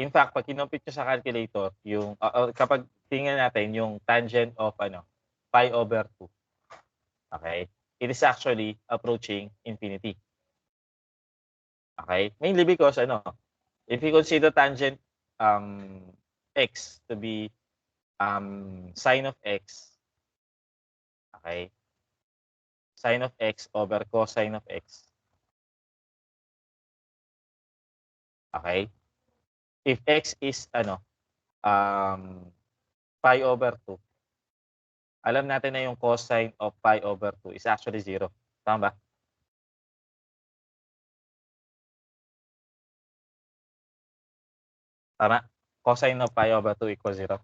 In fact, pag kinompute nyo sa calculator, yung kapag tingnan natin yung tangent of pi over 2, okay, it is actually approaching infinity. Okay? Mainly because if you consider tangent x to be sine of x, okay, sine of x over cosine of x, okay, if x is pi over 2, alam natin na yung cosine of pi over 2 is actually 0. Tama ba? Tama? Cosine of pi over 2 equals 0.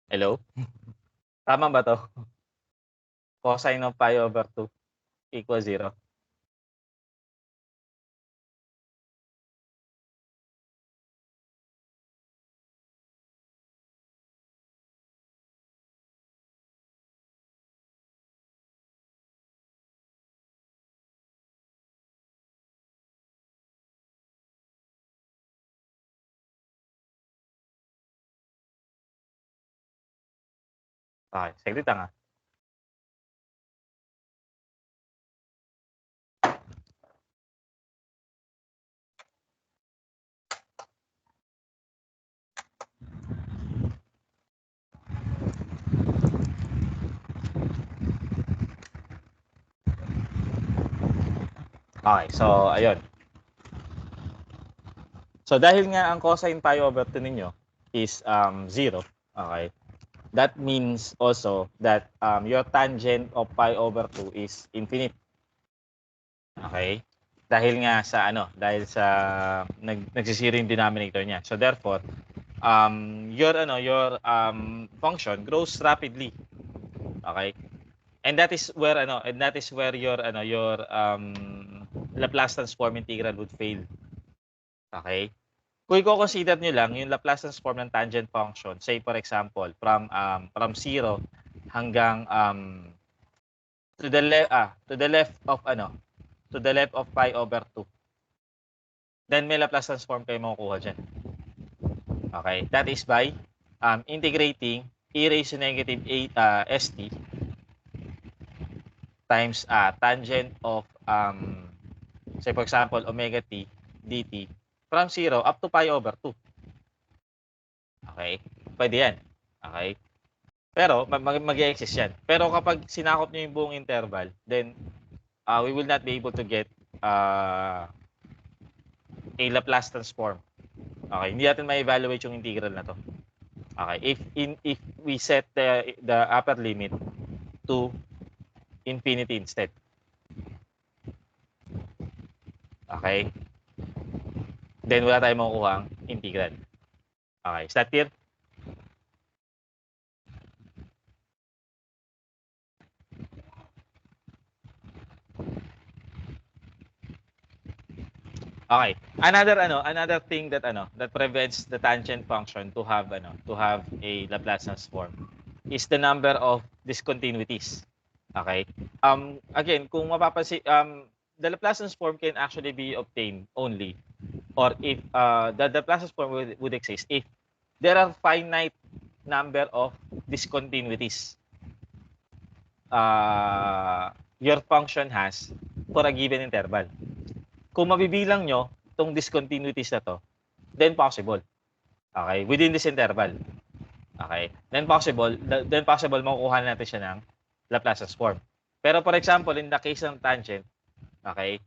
Hello? Tama ba to? Cosine of pi over 2 equals 0. Okay, saglit lang Okay, so ayun. So dahil nga ang cosine pi over 2 ninyo is 0, okay? That means also that your tangent of pi over 2 is infinite. Okay? Dahil sa nagsisiro yung denominator niya. So therefore, your function grows rapidly. Okay? And that is where your Laplace transform integral would fail. Okay? Kung i-consider nyo lang yung Laplace transform ng tangent function, say for example, from 0 hanggang to the left of pi over 2. Then may Laplace transform kayo makukuha dyan. Okay? That is by integrating e raised to negative st times tangent of say for example omega t dt from 0 up to pi over 2. Okay? Pwede yan. Okay? Pero mag-exist yan. Pero kapag sinakop nyo yung buong interval, then we will not be able to get a Laplace transform. Okay? Hindi natin ma-evaluate yung integral na to. Okay? If we set the upper limit to infinity instead. Okay? Then wala tayong makukuha ang integral. Okay, is that clear? Okay. Another thing that prevents the tangent function to have a Laplace transform is the number of discontinuities. Okay? Again, kung mapapansin the Laplace transform can actually be obtained only or if the Laplace transform would exist if there are finite number of discontinuities your function has for a given interval. Kung mabibilang nyo itong discontinuities na to, then possible. Okay? Within this interval. Okay? Then possible makukuha natin siya ng Laplace transform. Pero for example, in the case ng tangent, okay,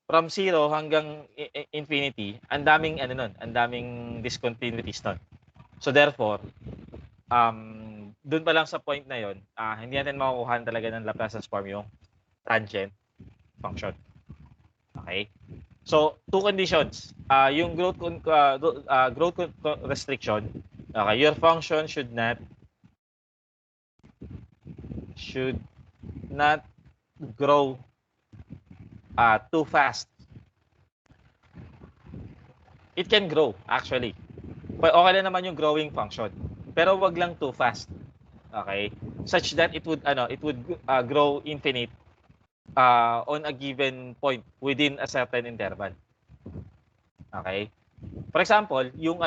from 0 hanggang infinity, ang daming discontinuities nun. So therefore, dun pa lang sa point na yon, hindi natin makukuha talaga ng Laplace transform yung tangent function. Okay? So, two conditions. Yung growth restriction, okay, your function should not grow too fast. It can grow actually. Okay lang naman yung growing function. Pero wag lang too fast. Okay? Such that it would grow infinite on a given point within a certain interval. Okay? For example, yung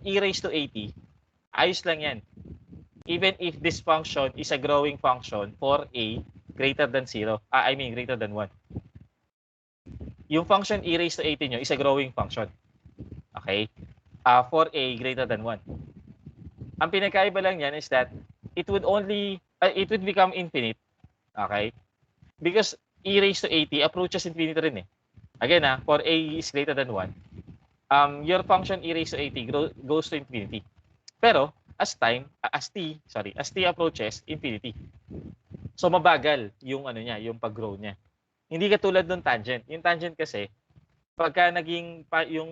e raised to 80, ayos lang yan. Even if this function is a growing function for a greater than 0, greater than 1. Yung function e raised to 80 nyo is a growing function. Okay? For a greater than 1. Ang pinakaiba lang yan is that it would become infinite. Okay? Because e raised to 80 approaches infinity rin eh. Again, for a is greater than 1, your function e raised to 80 goes to infinity. Pero as t approaches infinity. So mabagal yung yung pag-grow niya. Hindi katulad ng tangent. Yung tangent kasi pagka naging pag yung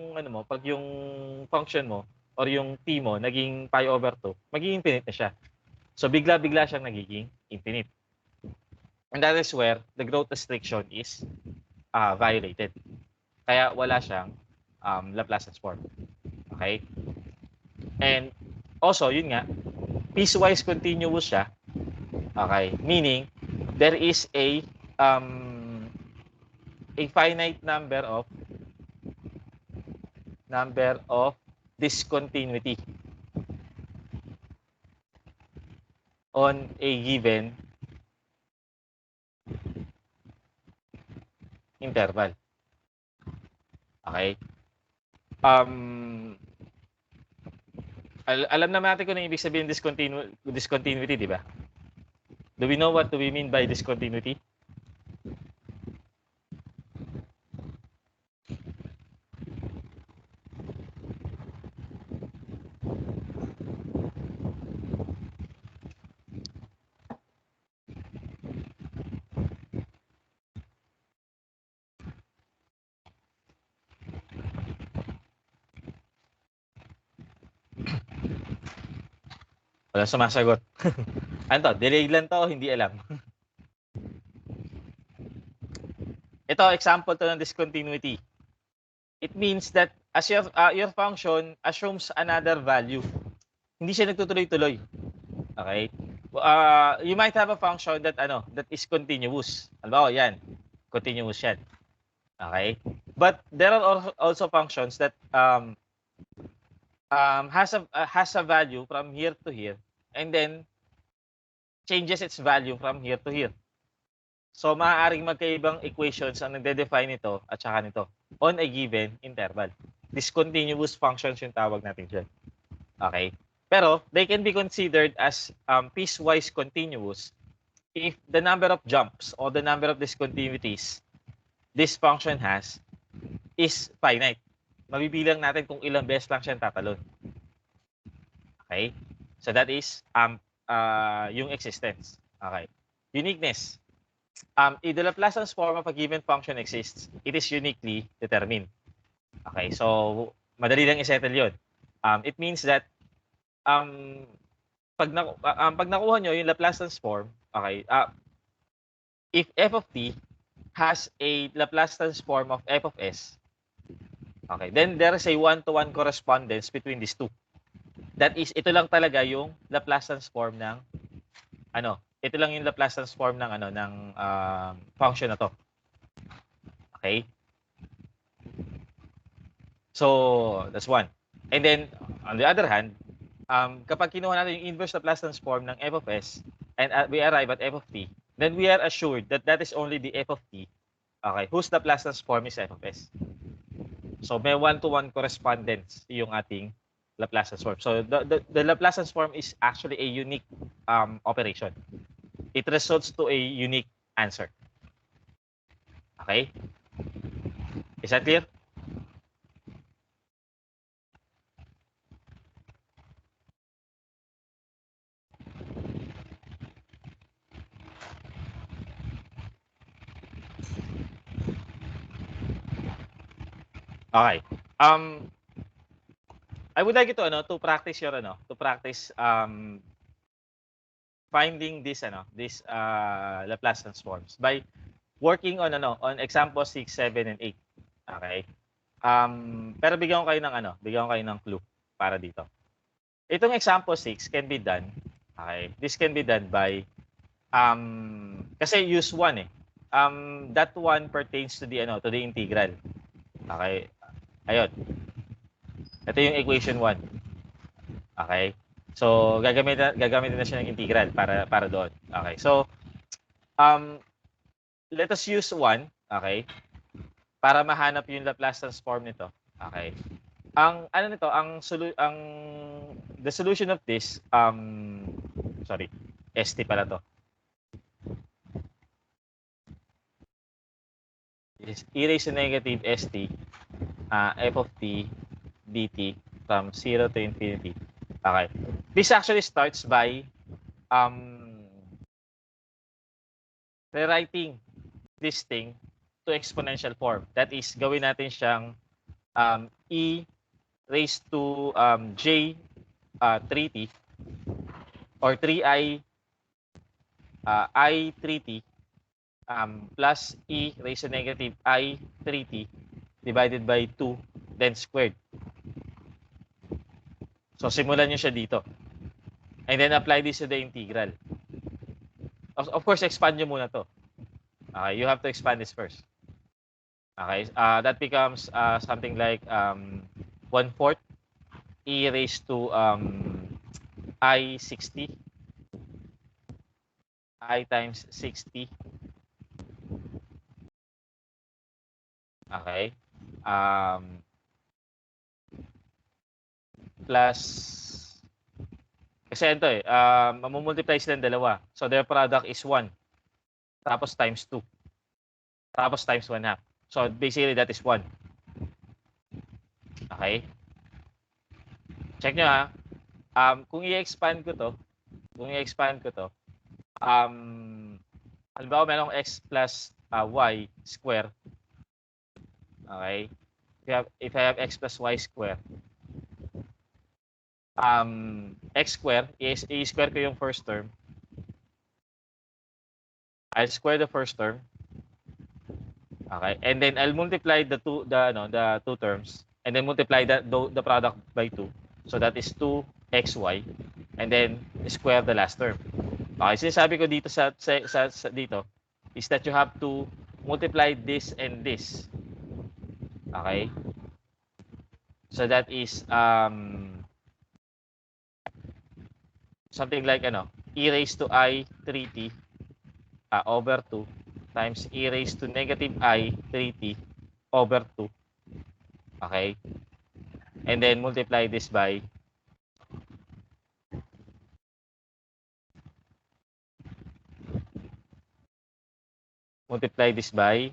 function mo or yung t mo naging pi over 2, magiging infinite na siya. So bigla-bigla siyang nagiging infinite. And that is where the growth restriction is violated. Kaya wala siyang Laplace transform. Okay? And also, yun nga, piecewise continuous siya. Okay? Meaning, there is a finite number of discontinuity on a given interval. Okay? Alam naman natin kung ano ibig sabihin discontinuity, di ba? Do we know what do we mean by discontinuity? Wala sumasagot. Ano to? Delayed lang to, hindi alam. Ito, example to ng discontinuity. It means that as your function assumes another value. Hindi siya nagtutuloy-tuloy. Okay? You might have a function that that is continuous. Halimbawa, yan. Continuous yan. Okay? But there are also functions that has a value from here to here and then changes its value from here to here. So, maaaring magkaibang equations ang nagde-define nito at saka nito on a given interval. Discontinuous functions yung tawag natin dyan. Okay? Pero, they can be considered as piecewise continuous if the number of jumps or the number of discontinuities this function has is finite. Mabibilang natin kung ilang beses lang siya tatalon. Okay? So, that is yung existence. Okay? Uniqueness. If the Laplace transform of a given function exists, it is uniquely determined. Okay, so madali lang i-settle yun. It means that pag nakuha nyo yung Laplace transform, okay, if f of t has a Laplace transform of f of s, okay, then there is a one-to-one correspondence between these two. That is, ito lang talaga yung Laplace transform ng ito lang yung Laplace transform ng ng function na to. Okay? So, that's one. And then on the other hand, kapag kinuha natin yung inverse Laplace transform ng f of s and we arrive at f of t, then we are assured that that is only the f of t, okay, whose Laplace transform is f of s. So, may one-to-one correspondence yung ating Laplace transform. So, the Laplace transform is actually a unique operation. It results to a unique answer. Okay? Is that clear? Okay. I would like you to practice your finding this Laplace transforms by working on example 6, 7 and 8. Okay? Pero bigyan ko kayo ng clue para dito. Itong example 6 can be done. Okay? This can be done by kasi use 1 eh. That one pertains to the integral. Okay? Ayun. Ito yung equation 1. Okay? So, gagamitin na siya ng integral para doon. Okay. So, let us use 1, okay? Para mahanap yung Laplace transform nito. Okay. The solution of this ST pala to. Is e raised to negative ST f of t dt from 0 to infinity. Okay. This actually starts by rewriting this thing to exponential form. That is, gawin natin siyang e raised to j 3t or 3i I 3t plus e raised to negative I 3t divided by 2 then squared. So, simulan nyo siya dito. And then, apply this to the integral. Of course, expand nyo muna to. Okay, you have to expand this first. Okay, that becomes something like 1/4 e raised to I 60. I times 60. Okay. Plus, kasi ito mamumultiply silang dalawa. So, their product is 1. Tapos times 2. Tapos times 1/2. So, basically, that is 1. Okay? Check nyo ha. Kung i-expand ko to, halimbawa merong x plus y square. Okay? If I have x plus y square, x square, i-square ko yung first term. I'll square the first term. Okay, and then I'll multiply the two terms, and then multiply the product by 2. So that is 2xy, and then square the last term. Okay, sinasabi ko dito sa dito is that you have to multiply this and this. Okay? So that is something like e raised to I 3t over 2 times e raised to negative I 3t over 2. Okay? And then multiply this by multiply this by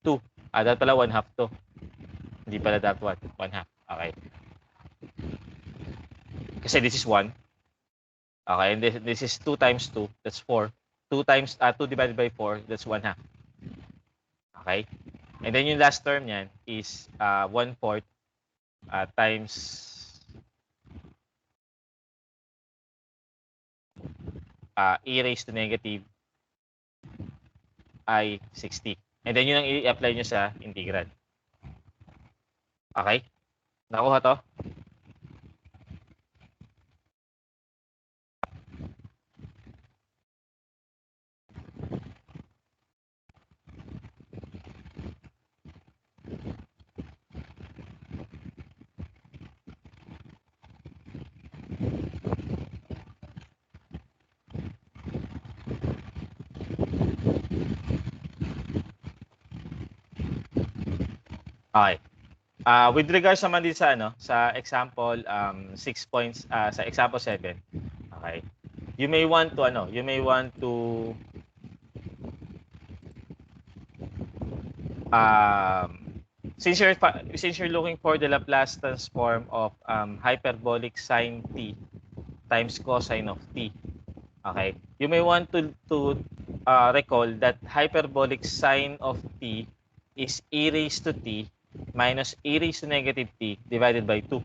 2. Dapat pala 1/2 to. Hindi pala that 1/2. Okay. Kasi this is 1. Okay, and this is 2 times 2, that's 4. 2 times 2 divided by 4, that's 1/2. Okay? And then yung last term niyan is 1/4 times e raised to negative I 60. And then yun ang i-apply nyo sa integral. Okay? Nakuha to? Okay. With regards naman din sa sa example 6 points sa example 7. Okay. You may want to since you're looking for the Laplace transform of hyperbolic sine t times cosine of t. Okay. You may want to recall that hyperbolic sine of t is e raised to t minus e raised to negative t divided by 2.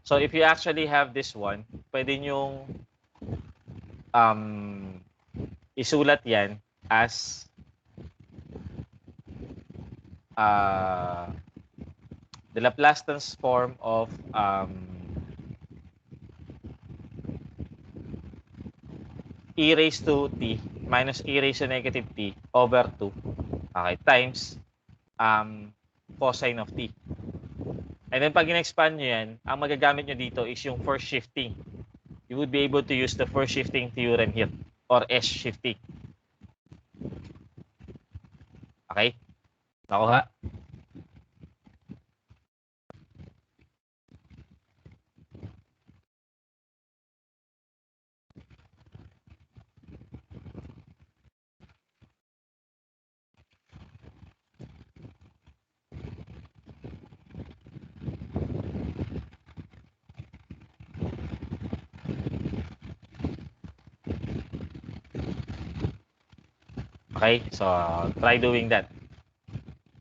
So if you actually have this one, pwede nyong isulat yan as the Laplace transform of e raised to t minus e raised to negative t over 2, okay, times cosine of t. And then pag in-expand nyo yan, ang magagamit nyo dito is yung first shifting. You would be able to use the first shifting theorem here, or S shifting. Okay? Nakuha? Okay? So, try doing that.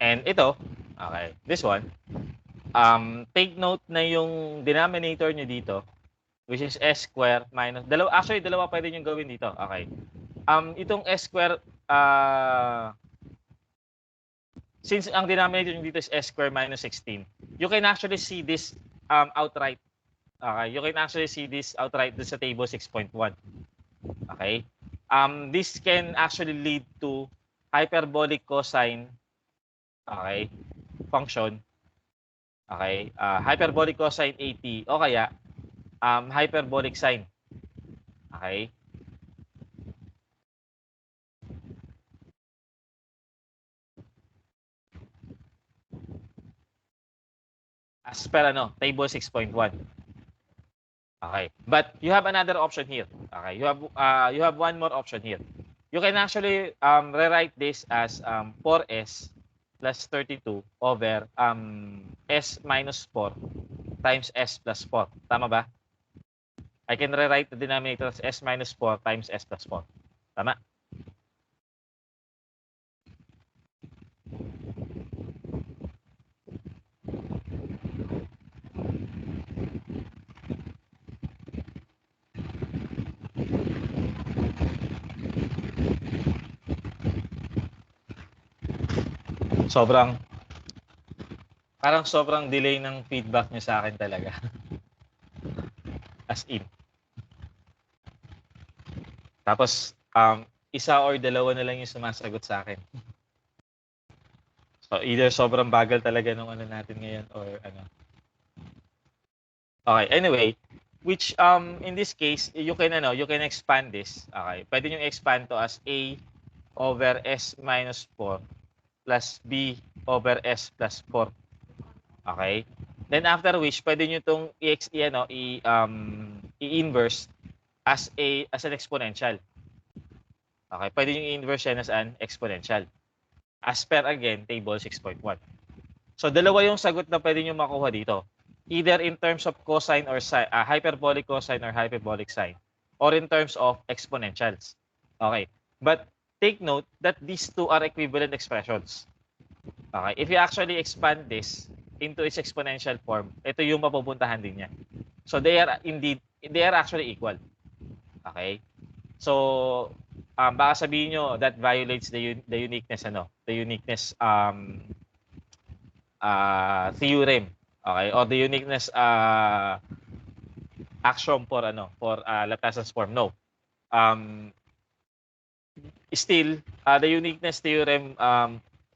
And ito, okay, this one, take note na yung denominator nyo dito, which is s square minus, dalawa pwede nyo gawin dito. Okay. Itong s square, since ang denominator nyo dito is s square minus 16, you can actually see this outright. Okay. You can actually see this outright sa table 6.1. Okay. This can actually lead to hyperbolic cosine, okay, function, okay, hyperbolic cosine 80 o kaya hyperbolic sine, okay. As per table 6.1. Okay, but you have another option here. Okay, you have one more option here. You can actually rewrite this as 4s plus 32 over s minus 4 times s plus 4. Tama ba? I can rewrite the denominator as s minus 4 times s plus 4. Tama? Parang sobrang delay ng feedback niyo sa akin talaga. As in. Tapos, isa or dalawa na lang yung sumasagot sa akin. So, either sobrang bagal talaga nung ano natin ngayon or ano. Okay, anyway, which in this case, you can expand this. Okay, pwede niyo expand to as A over S minus 4 plus B over S plus 4. Okay? Then after which, pwede niyo itong i-inverse as an exponential. Okay, pwede niyo i-inverse yan as an exponential. As per again, table 6.1. So dalawa yung sagot na pwede niyo makuha dito. Either in terms of cosine or hyperbolic cosine or hyperbolic sine, or in terms of exponentials. Okay, but take note that these two are equivalent expressions. Okay, if you actually expand this into its exponential form, ito yung mapupuntahan din niya. So they are actually equal. Okay? So baka sabihin nyo that violates the uniqueness the uniqueness theorem. Okay? Or the uniqueness axiom for Laplace transform. No. Still the uniqueness theorem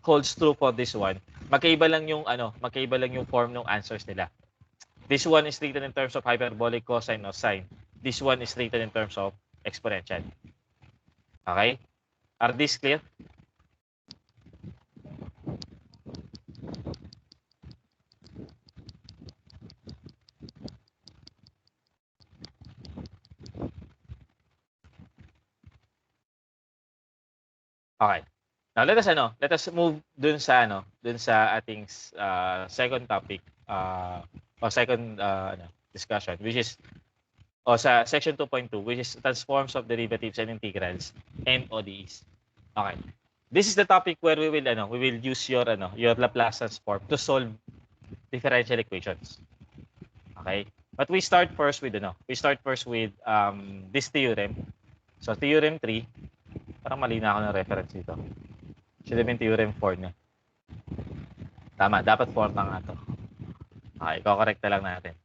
holds true for this one. Magkaiba lang yung form ng answers nila. This one is written in terms of hyperbolic cosine or sine. This one is written in terms of exponential. Okay? Are these clear? Okay. Now let us move dun sa ating second topic or second discussion, which is sa section 2.2, which is transforms of derivatives and integrals and ODEs. Okay. This is the topic where we will use your Laplace transform to solve differential equations. Okay? But we start first with this theorem. So theorem 3, parang mali na ako ng reference dito. Should have been theorem 4 na. Tama, dapat 4 na nga to. Okay, correct na lang natin.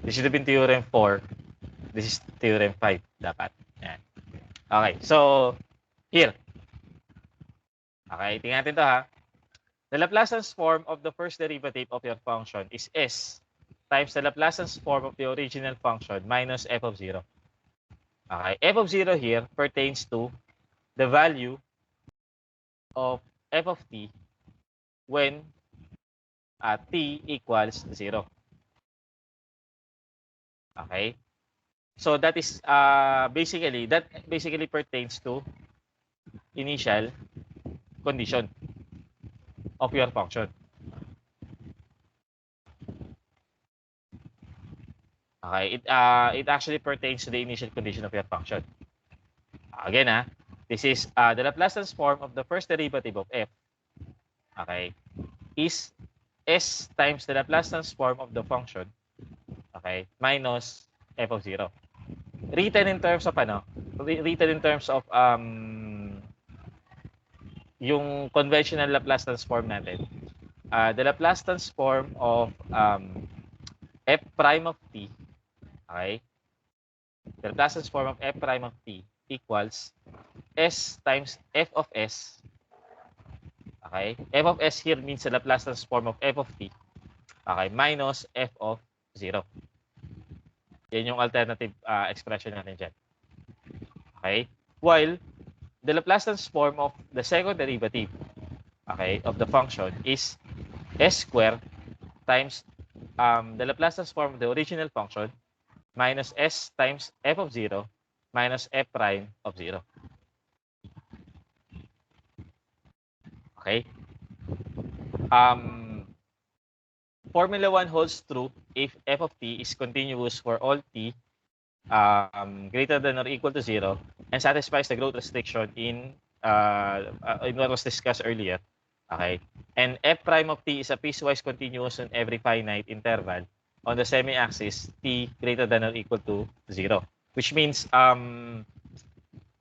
This should have been theorem 4. This is theorem 5 dapat. Yan. Okay, so here. Okay, tingnan natin to ha. The Laplace transform of the first derivative of your function is S times the Laplace transform of the original function minus f of 0. Okay, f of 0 here pertains to the value of f of t when t equals 0. Okay? So that is basically pertains to initial condition of your function. Okay, it actually pertains to the initial condition of your function. Again, this is the Laplace transform of the first derivative of f. Okay, is s times the Laplace transform of the function. Okay, minus f of 0. Written in terms of yung conventional Laplace transform natin. The Laplace transform of f prime of t. Okay, the Laplace transform of f prime of t equals s times f of s. Okay, f of s here means the Laplace transform of f of t. Okay, minus f of 0. Yan yung alternative expression natin dyan. Okay, while the Laplace transform of the second derivative, okay, of the function is s squared times the Laplace transform of the original function minus s times f of 0 minus f prime of 0. Okay. Formula 1 holds true if f of t is continuous for all t greater than or equal to 0 and satisfies the growth restriction in what was discussed earlier. Okay. And f prime of t is a piecewise continuous on every finite interval on the semi-axis t greater than or equal to 0. Which means, kung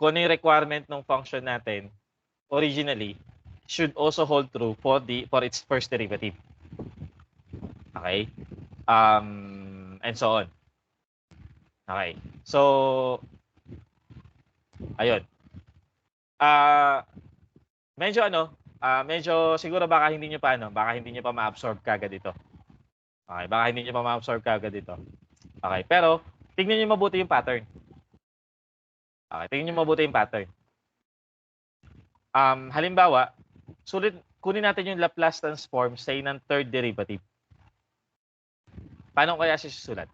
ano yung requirement ng function natin originally, should also hold true for its first derivative. Okay? And so on. Okay. So ayun. Medyo siguro baka hindi niyo pa ma-absorb kaagad ito. Okay, baka hindi niyo pa ma-absorb kaagad ito. Okay, pero tingnan niyo mabuti yung pattern. Okay, tingnan niyo mabuti yung pattern. Halimbawa, kunin natin yung Laplace transform say ng third derivative. Paano kaya siya susulat?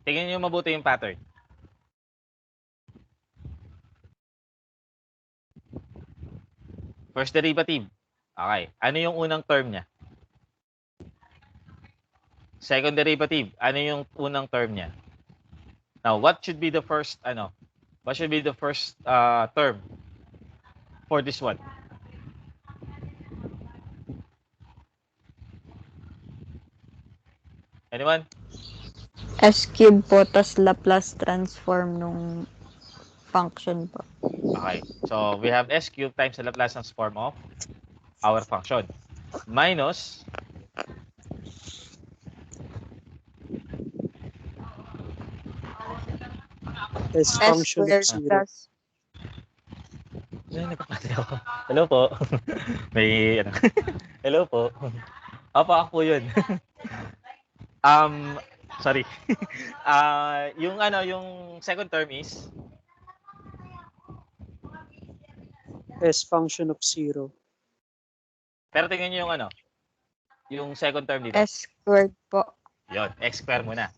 Tingnan niyo mabuti yung pattern. First derivative. Okay. Ano yung unang term niya? Second derivative. Ano yung unang term niya? Now, what should be the first term for this one? Anyone? S cube po, tas Laplace transform nung function po. Okay. So, we have S cubed times the Laplace transform of our function. Minus S S function of squared 0. plus nagkapati ako. Hello po. May ano. Hello po. Opo, ako po 'yun. Sorry. Yung second term is S function of 0. pero tingnan niyo yung second term dito. S squared po. 'Yon, x square muna.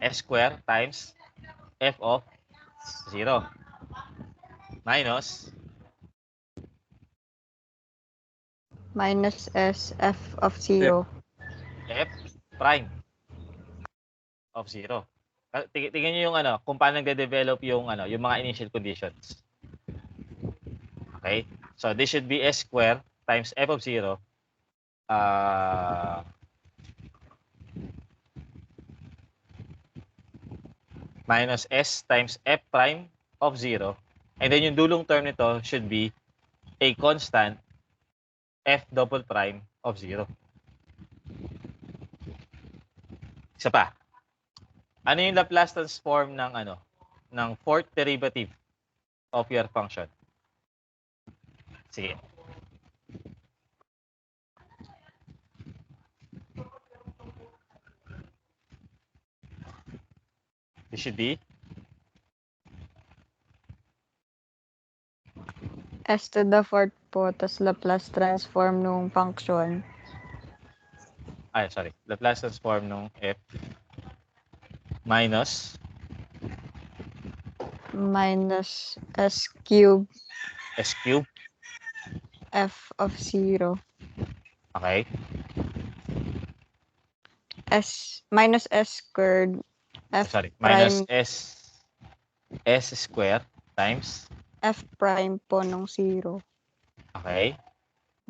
S square times f of 0 minus S f of 0. f prime of 0. Tingnan niyo yung kung paano nagde-develop yung mga initial conditions. Okay? So this should be s square times f of 0 minus s times f prime of 0. And then yung dulong term nito should be a constant f double prime of 0. Isa pa. Ano yung Laplace transform ng fourth derivative of your function? Sige. This should be S to the fourth po, tas Laplace transform nung function. Laplace transform ng f minus S cube s cube. f of 0. Okay? Minus S squared f Minus prime s square times f prime po nung 0. okay?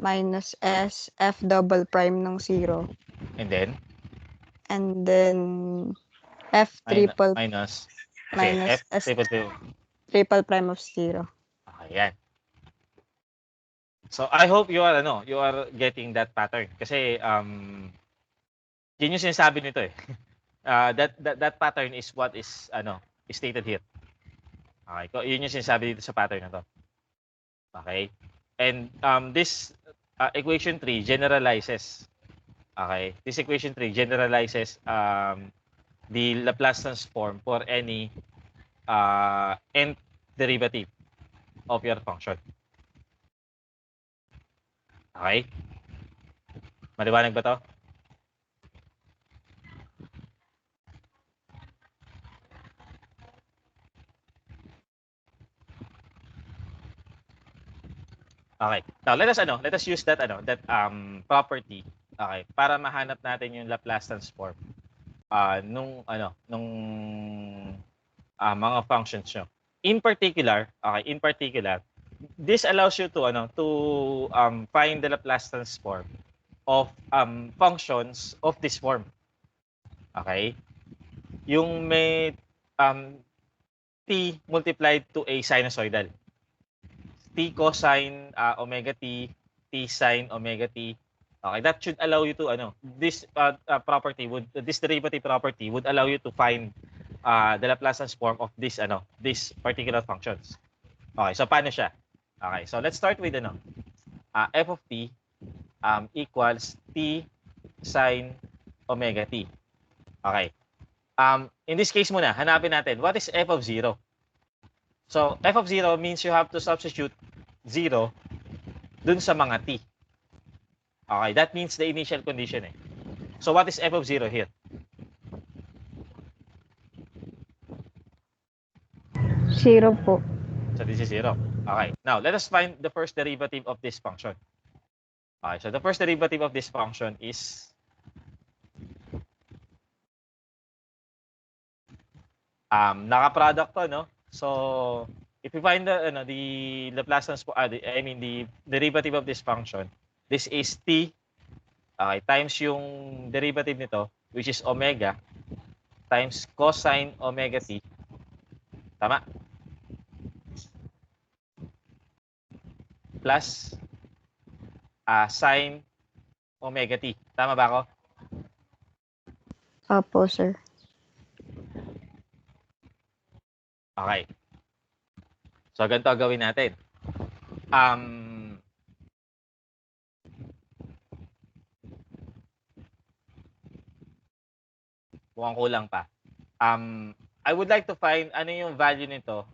Minus S f double prime nung 0. And then f triple minus minus f S triple prime of 0. Okay, yan. So I hope you are getting that pattern kasi yun yung sinasabi nito eh. That pattern is what is stated here. Okay, yun yung sinasabi dito sa pattern na to. Okay? And this equation 3 generalizes. Okay? This equation 3 generalizes the Laplace transform for any nth derivative of your function. Okay? Maliwanag ba to? Okay. Now, let us use that property, okay, para mahanap natin yung Laplace transform nung mga functions nyo. In particular, this allows you to find the Laplace transform of functions of this form. Okay? Yung may t multiplied to a sinusoidal. T cosine omega t, t sine omega t. Okay, that should allow you to this derivative property would allow you to find the Laplace transform of this particular functions. Okay, so paano siya? Okay, so let's start with f of t equals t sine omega t. Okay. In this case muna, hanapin natin what is f of 0. So, f of 0 means you have to substitute 0 dun sa mga t. Okay, that means the initial condition eh. So, what is f of 0 here? 0 po. So, this is 0. Okay, now let us find the first derivative of this function. Okay, so the first derivative of this function is naka-product to, no? So, if you find the Laplace transform, the derivative of this function, this is t, okay, times yung derivative nito, which is omega, times cosine omega t. Tama? Plus sine omega t. Tama ba ako? Opo, sir. Okay. So, ganito gawin natin. Mukhang kulang pa. I would like to find ano yung value nito,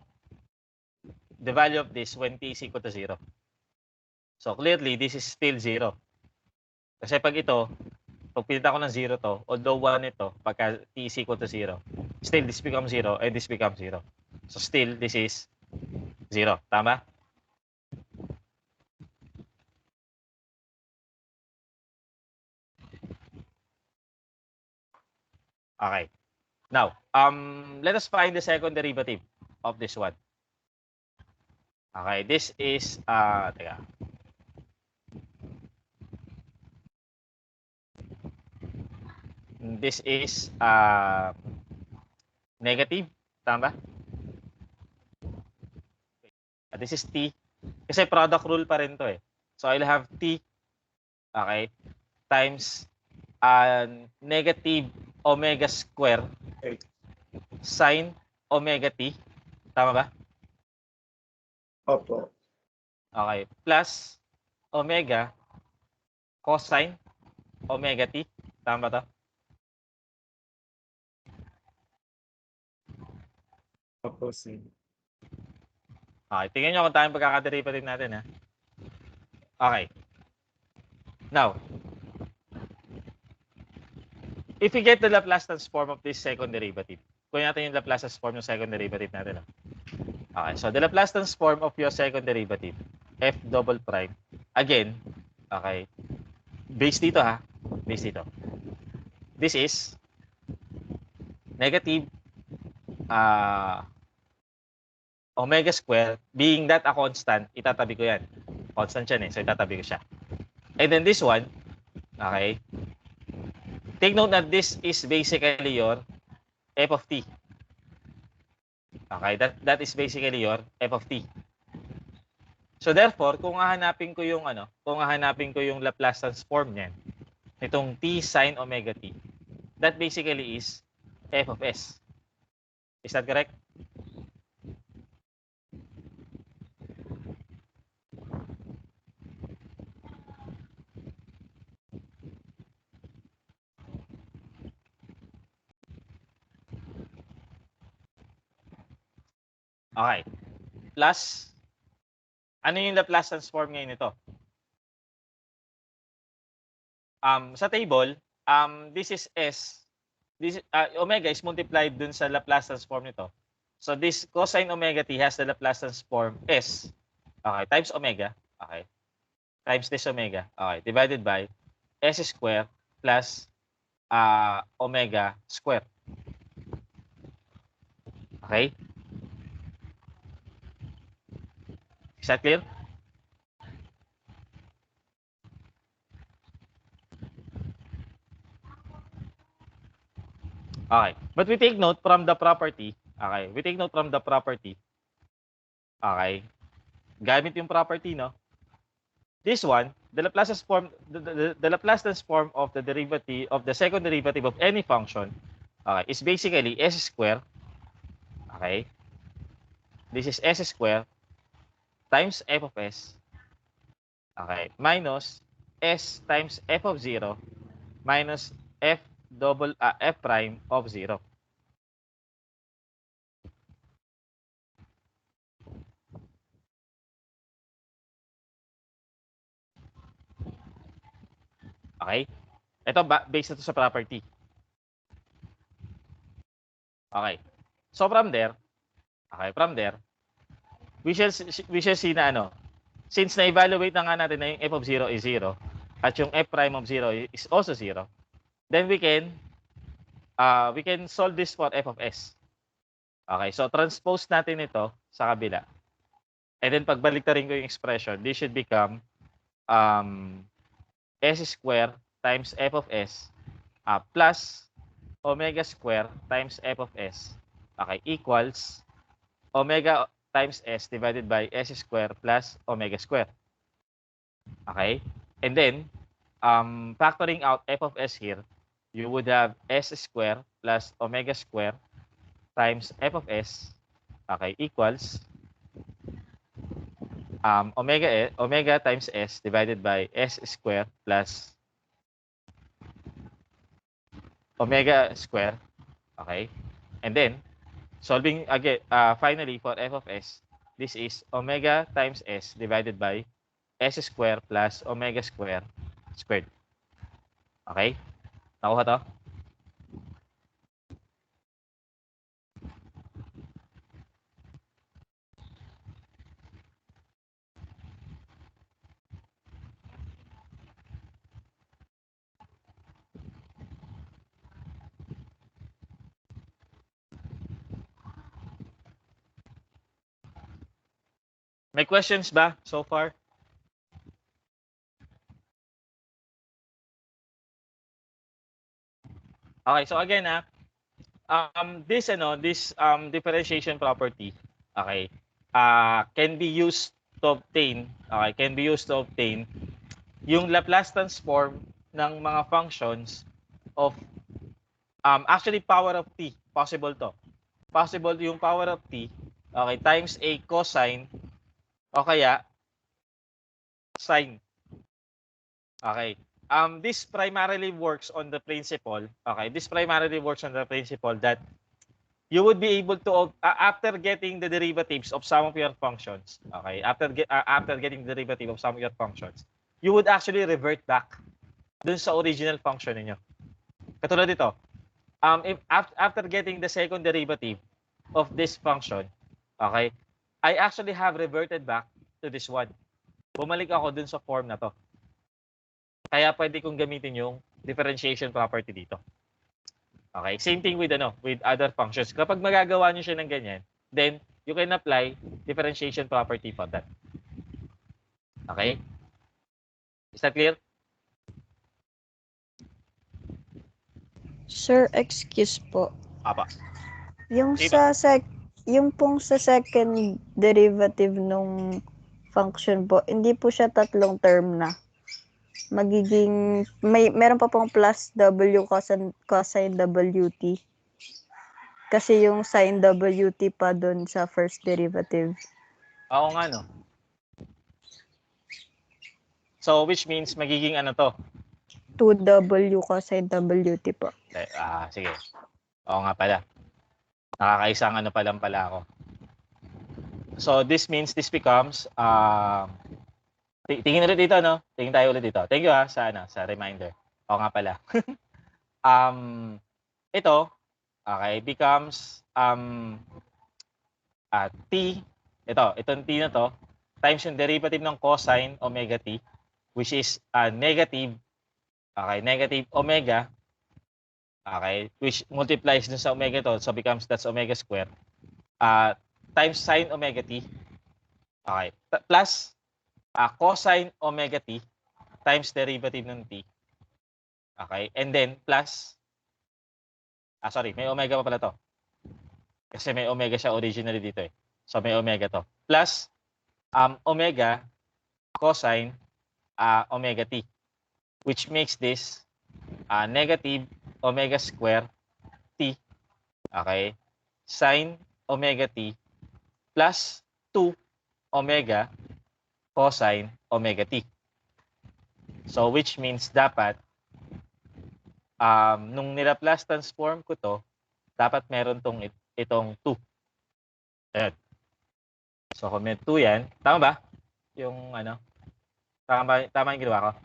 the value of this when t is equal to 0. So, clearly, this is still 0. Kasi pag pinita ko ng 0 to, although 1 ito, pagka t is equal to 0, still this becomes 0 and this becomes 0. So, still, this is 0. Tama? Okay. Now, let us find the second derivative of this one. Okay, this is, teka. This is negative. Tama? This is t. Kasi product rule pa rin to eh. So, I'll have t, okay, times negative omega square sine omega t. Tama ba? Opo. Okay. Plus omega cosine omega t. Tama ba to? Opo, sir. Okay. Tingnan nyo kung tayong pagkakaderivative natin ha. Okay. Now, if we get the Laplace transform of this second derivative, kunin natin yung Laplace transform ng second derivative natin. Okay, so the Laplace transform of your second derivative, f double prime, again, okay, base dito ha, base dito. This is negative omega square, being that a constant, itatabi ko yan. Constant yan eh, so itatabi ko siya. And then this one, okay, take note that this is basically your f of t. Okay, that is basically your f of t. So therefore, kung hahanapin ko yung Laplace transform niyan, itong t sine omega t, that basically is f of s. Is that correct? Okay. Plus, ano yung Laplace transform ngayon nito? Sa table, this is S. This omega is multiplied dun sa Laplace transform nito. So this cosine omega t has the Laplace transform S. Okay, times omega. Okay. Times this omega. Okay, divided by S square plus omega square. Okay? Is that clear? Okay. But we take note from the property. Okay. We take note from the property. Okay. Gamit yung property, no? This one, the Laplace transform, the Laplace transform of the derivative of the second derivative of any function, okay, is basically s squared. Okay. This is s squared times f of s. Okay. Minus s times f of 0 minus f prime of 0. Okay? Ito, based na to sa property. Okay. So, from there, we shall see na ano, since na-evaluate na nga natin na yung f of 0 is 0, at yung f prime of 0 is also 0, then we can solve this for f of s. Okay, so transpose natin ito sa kabila. And then, pagbalik na rin ko yung expression, this should become s squared times f of s plus omega squared times f of s, okay, equals omega times s divided by s squared plus omega squared. Okay? And then, factoring out f of s here, you would have s squared plus omega squared times f of s, okay, equals omega times s divided by s squared plus omega squared. Okay? And then, solving again, finally for f of s, this is omega times s divided by s squared plus omega squared squared. Okay? Nakuha to? May questions ba so far? Okay, so again this differentiation property, okay, can be used to obtain, yung Laplace transform ng mga functions of actually power of t, possible to. Possible yung power of t, okay, times a cosine o kaya sine. Okay. This primarily works on the principle, okay, that you would be able to, after getting the derivatives of some of your functions, okay, after getting the derivative of some of your functions, you would actually revert back dun sa original function ninyo. Katulad dito, if after getting the second derivative of this function, okay, I actually have reverted back to this one. Bumalik ako dun sa form na to. Kaya pwede kong gamitin yung differentiation property dito. Okay, same thing with other functions. Kapag magagawa niyo siya ng ganyan, then you can apply differentiation property for that. Okay? Is that clear? Sir, excuse po. Apa. Yung Diba? yung pong sa second derivative nung function po, hindi po siya tatlong term na. Magiging meron pa pong plus w cosine wt. Kasi yung sin wt pa doon sa first derivative. Oo nga, no? So, which means magiging ano to? 2w cosine wt po. Sige. Oo nga pala. Nakakaisang ano pa lang pala ako. So, this means this becomes, tingin ulit dito, no? Tingin tayo ulit dito. Thank you sa reminder. Oo nga pala. Ito, okay, becomes t, itong t na to, times yung derivative ng cosine omega t, which is negative omega, okay, which multiplies dun sa omega to, so becomes that's omega squared, times sine omega t, Okay. Plus cosine omega t times derivative ng t. Okay. And then plus, sorry, may omega pa pala to. Kasi may omega siya originally dito eh. So may omega to. Plus omega cosine omega t, which makes this negative omega square t, okay, sine omega t plus 2 omega cosine omega t. So which means dapat nung nilaplace transform ko to, dapat meron itong 2. Ayan. So kung may 2 yan, tama ba? Yung ano, tama yung ginawa ko?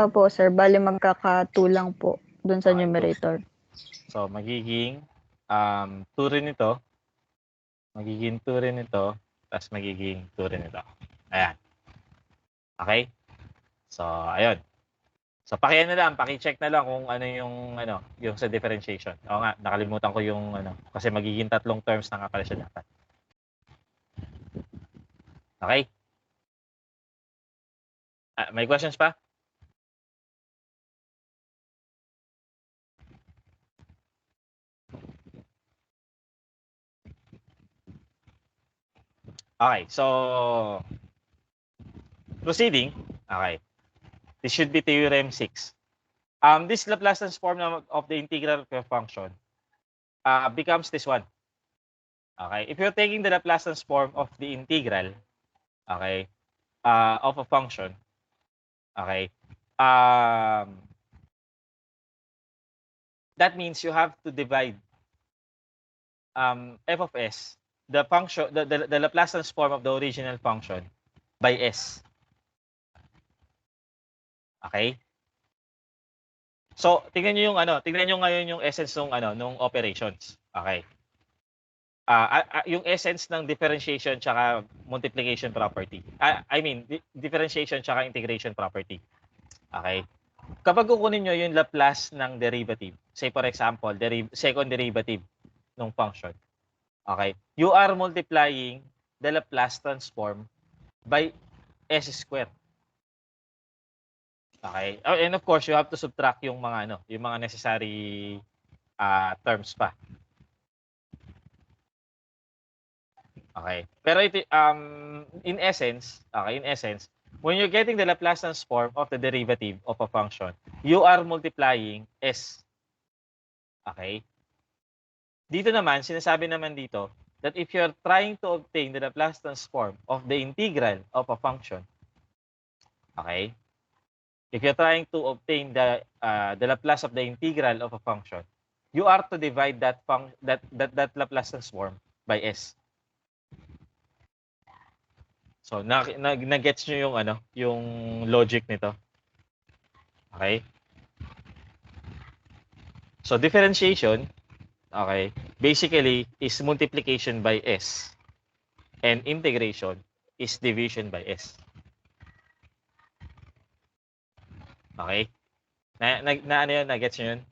Opo, sir. Bali magkakatulang po dun sa Okay, numerator. So magiging 2 rin ito. Magiging 2 rin ito. Tapos magiging 2 rin ito. Ayan. Okay? So, ayun. So, paki-check na lang kung ano yung sa differentiation. Oo nga, nakalimutan ko yung kasi magiging 3 terms na nga pala siya dapat. Okay? May questions pa? Okay, so proceeding. Okay. This should be theorem 6. This Laplace transform of the integral of a function becomes this one. Okay, if you're taking the Laplace transform of the integral, okay, of a function, okay, that means you have to divide f of s, the function, the Laplace transform of the original function, by s. Okay? So, tingnan niyo ngayon yung essence nung operations. Okay? Yung essence ng differentiation tsaka multiplication property. I mean, differentiation tsaka integration property. Okay? Kapag kukunin nyo yung Laplace ng derivative, say for example, second derivative ng function, okay, you are multiplying the Laplace transform by s squared. Okay? And of course, you have to subtract yung mga necessary terms pa. Okay. Pero ito, in essence, when you're getting the Laplace transform of the derivative of a function, you are multiplying s. Okay? Dito naman, sinasabi naman dito that if you're trying to obtain the Laplace transform of the integral of a function, okay? If you're trying to obtain the Laplace of the integral of a function, you are to divide that Laplace transform by s. So, na-gets nyo yung logic nito. Okay? So, differentiation, okay, basically is multiplication by s. And integration is division by s. Okay? Na-gets nyo yun?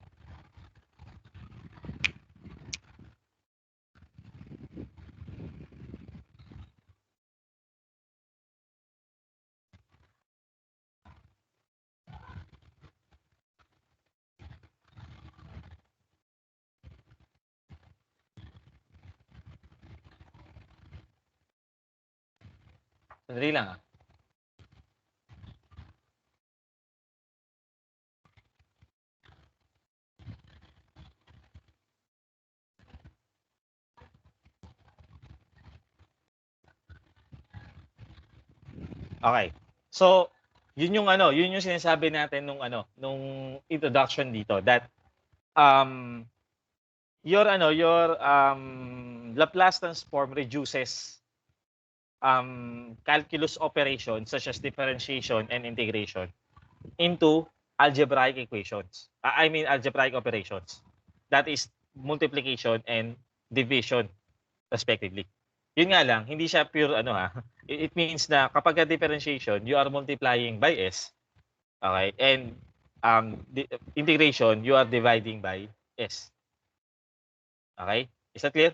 Sandali lang Okay. So, yun yung sinasabi natin nung introduction dito that your Laplace transform reduces calculus operations such as differentiation and integration into algebraic equations. I mean algebraic operations. That is multiplication and division respectively. Yun nga lang, hindi siya pure It means na kapag differentiation, you are multiplying by s. Okay? And integration, you are dividing by s. Okay? Is that clear?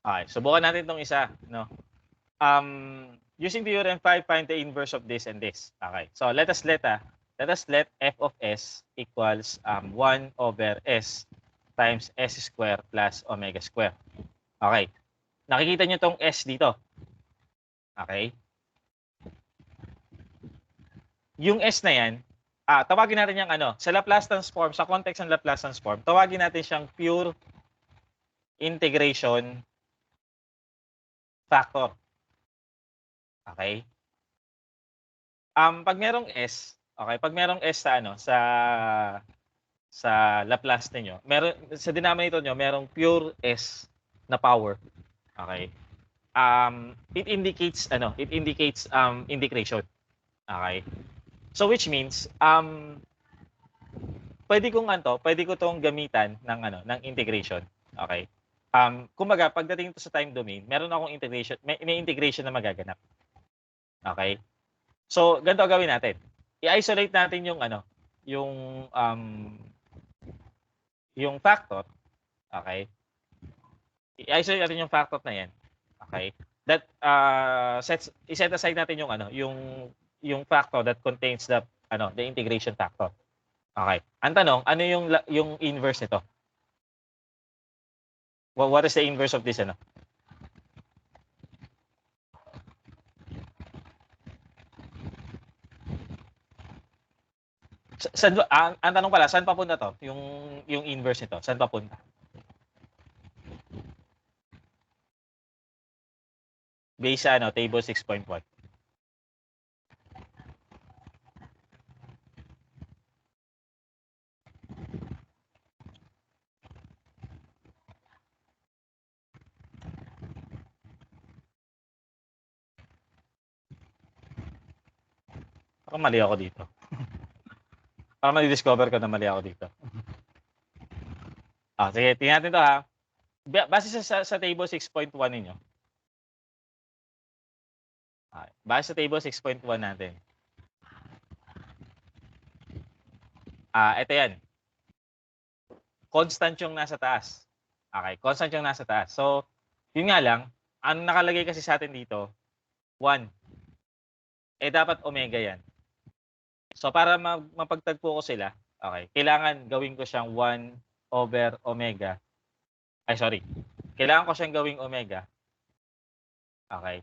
Okay, subukan natin itong isa, no? Using theorem 5, find the inverse of this and this. Okay. So let us let f of s equals 1 over s times s square plus omega square. Okay. Nakikita niyo tong s dito. Okay. Yung s na yan, tawagin natin yung sa Laplace Transform, sa context ng Laplace Transform, tawagin natin siyang pure integration factor. Okay? Pag merong s, okay, pag merong s sa Laplace niyo, meron sa denominator niyo, merong pure s na power. Okay? It indicates integration. Okay? So which means pwede ko tong gamitan ng integration. Okay? Kumbaga, pagdating ito sa time domain, meron akong integration, may integration na magaganap. Okay? So, ganito gawin natin. I-isolate natin yung factor. Okay? I-isolate natin yung factor na yan. Okay? That set aside natin yung factor that contains the integration factor. Okay. Ang tanong, ano yung inverse nito? What is the inverse of this ang tanong pala, saan papunta to? Yung inverse nito, saan papunta? Based sa table 6.1. Parang mali ako dito. Parang mali-discover ko na mali ako dito. Sige, tingnan natin to ha. Base sa table 6.1 ninyo. Base sa table 6.1 natin. Ito yan. Constant yung nasa taas. Okay, constant yung nasa taas. So, yun nga lang, ang nakalagay kasi sa atin dito, 1. Dapat omega yan. So, para mapagtagpo ko sila, okay, kailangan gawin ko siyang 1 over omega. Kailangan ko siyang gawing omega. Okay.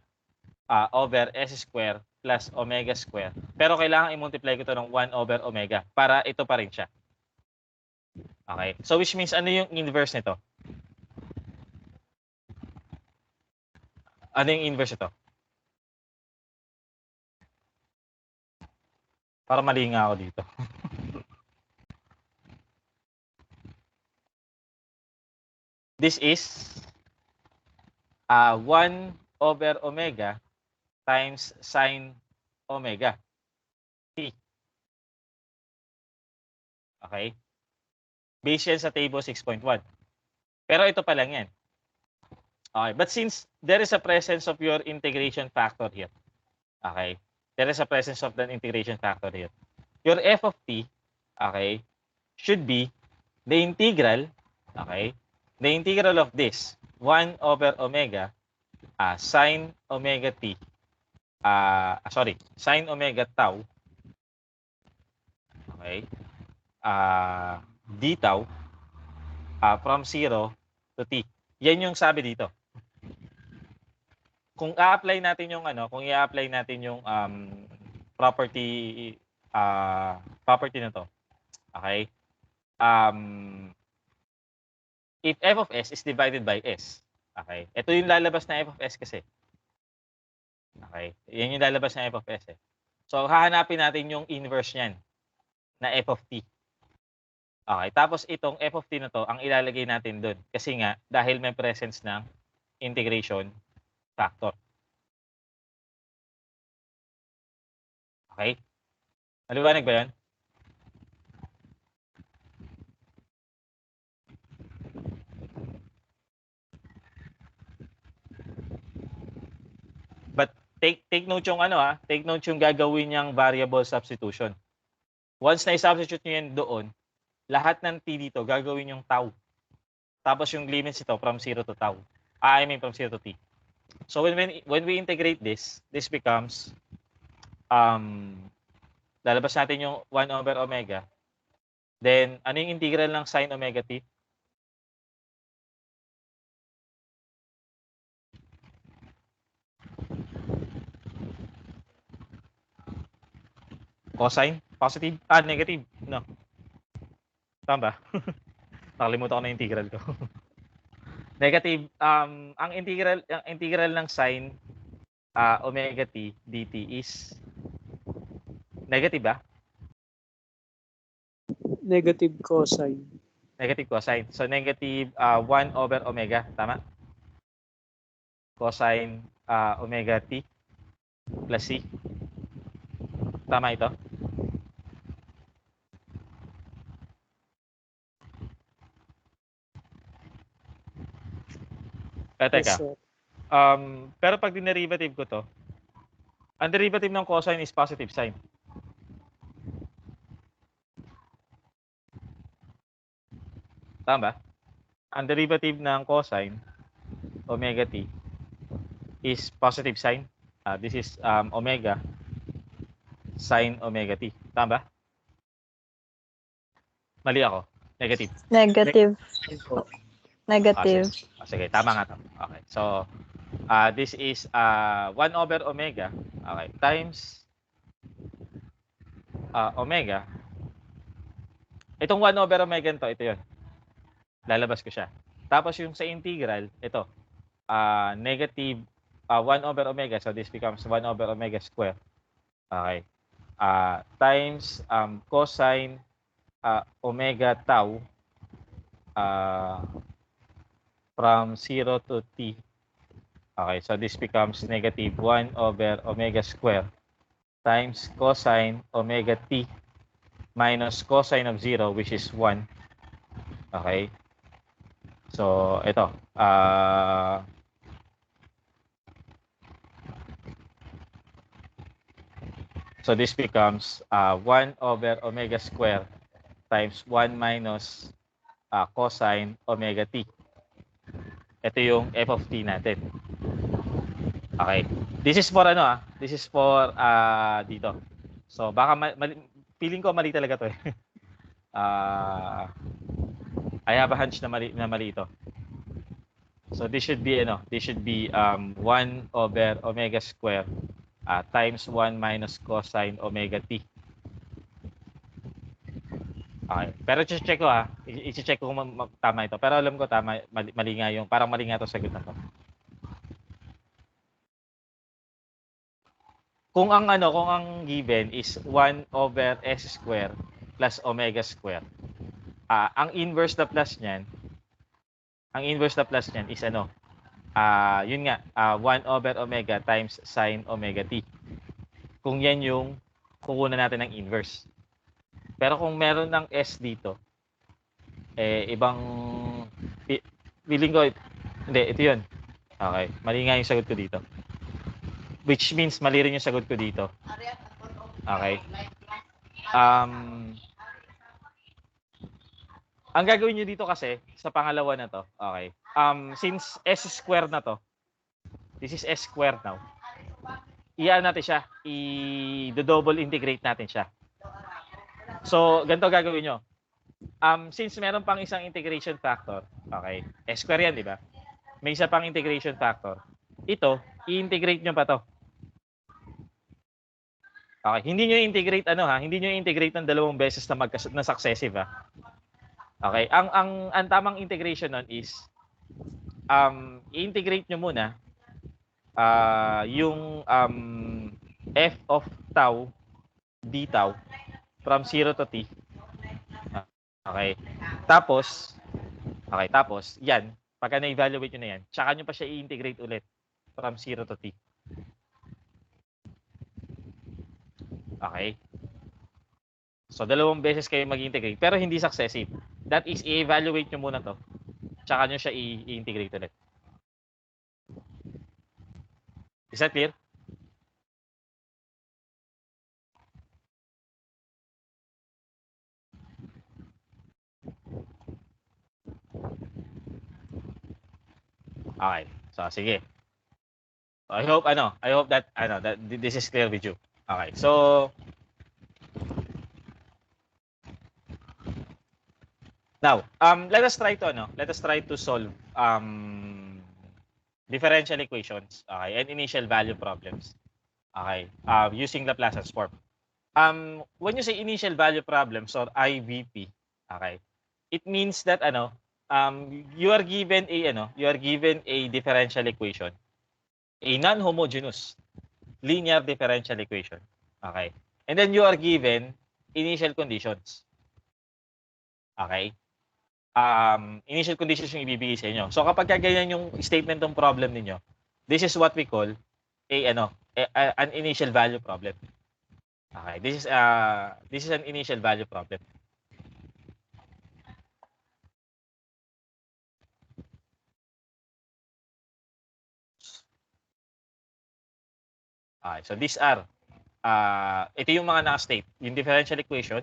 Over s square plus omega square. Pero kailangan i-multiply ko ito ng 1 over omega para ito pa rin siya. Okay. So, which means, ano yung inverse nito? Ano yung inverse ito? Para mali nga ako dito. This is 1 over omega times sine omega t. Okay? Base yan sa table 6.1. Pero ito pa lang yan. Okay. But since there is a presence of your integration factor here. Okay? There is a presence of the integration factor here. Your f of t, okay, should be the integral, okay, the integral of this 1 over omega sine omega t, sine omega tau, okay, d tau from 0 to t. Yan yung sabi dito. Kung i-apply natin yung property na to. Okay? If f of s is divided by s. Okay? Ito yung lalabas na f of s kasi. Okay? Yan yung lalabas na f of s eh. So hahanapin natin yung inverse niyan na f of t. Okay, tapos itong f of t na to ang ilalagay natin doon kasi nga dahil may presence ng integration factor. Okay? Maliwanag ba 'yan? But take note yung take note yung gagawin niyang variable substitution. Once na i-substitute niyo yan doon, lahat ng t dito gagawin yung tau. Tapos yung limits ito from 0 to tau. I mean from 0 to t. So when we integrate this becomes lalabas natin yung 1 over omega. Then ano yung integral ng sin omega t? Cosine? Positive? Negative. No. Tama ba? Nakalimutan ko na yung integral ko. Negative. Ang integral ng sin omega t dt is negative ba? Negative cosine. Negative cosine. So negative 1 over omega. Tama? Cosine omega t plus c. Tama ito? Teka. Yes, sir. Pero pag dinerivative ko to, ang derivative ng cosine is positive sign. Tama ba? Ang derivative ng cosine omega t is positive sign. This is omega sin omega t. Tama ba? Mali ako. Negative. Negative. Negative. Sige, tama nga to. Okay. So, this is 1 over omega, okay, times omega. Itong 1 over omega to, ito 'yon. Lalabas ko siya. Tapos yung sa integral, ito. Negative 1 over omega, so this becomes 1 over omega square. Okay. Times cosine omega tau from 0 to t. Okay, so this becomes negative 1 over omega square times cosine omega t minus cosine of 0, which is 1. Okay. So, ito. So, this becomes 1 over omega square times 1 minus cosine omega t. Ito yung f of t natin. Okay. This is for ano This is for dito. So baka feeling ko mali talaga 'to eh. I have a hunch na mali ito. So this should be 1 over omega square times 1 minus cosine omega t. Okay. Pero i-check ko i-check ko kung tama ito. Pero alam ko tama, mali nga yung parang mali nga 'to sagot na 'to. Kung ang given is 1 over s square plus omega square. Ang inverse Laplace niyan, is yun nga, 1 over omega times sin omega t. Kung yan yung kukunan natin ng inverse. Pero kung meron ng s dito, ibang feeling ko, hindi, ito yun. Okay, mali nga yung sagot ko dito. Which means mali rin yung sagot ko dito. Okay. Ang gagawin nyo dito kasi, sa pangalawa na to, okay. Since s square na to, this is s square now. Natin siya, i-double integrate natin siya. So, ganito gagawin nyo. Since meron pang isang integration factor, okay, s square yan, di ba? May isa pang integration factor. Ito, i-integrate nyo pa to. Okay, hindi nyo integrate hindi nyo integrate ng dalawang beses na successive Okay, ang tamang integration nun is i-integrate nyo muna yung f of tau d tau from 0 to t. Okay. Tapos yan, pagka na-evaluate nyo na yan, tsaka nyo pa siya i-integrate ulit from 0 to t. Okay. So, dalawang beses kayo mag-integrate pero hindi successive. That is, i-evaluate nyo muna to. Tsaka nyo siya i-integrate ulit. Is that clear? Okay. So, sige. So, I hope that this is clear with you. Okay. So, now, let us try to solve differential equations, okay, and initial value problems. Okay. Using Laplace Transform. When you say initial value problems or IVP, okay, it means that you are given a differential equation, a non-homogeneous linear differential equation. Okay. And then you are given initial conditions. Okay? Initial conditions yung ibibigay sa inyo. So kapag ganyan yung statement ng problem ninyo, this is what we call an initial value problem. Okay, this is an initial value problem. Okay, so these are ito yung mga naka-state, yung differential equation,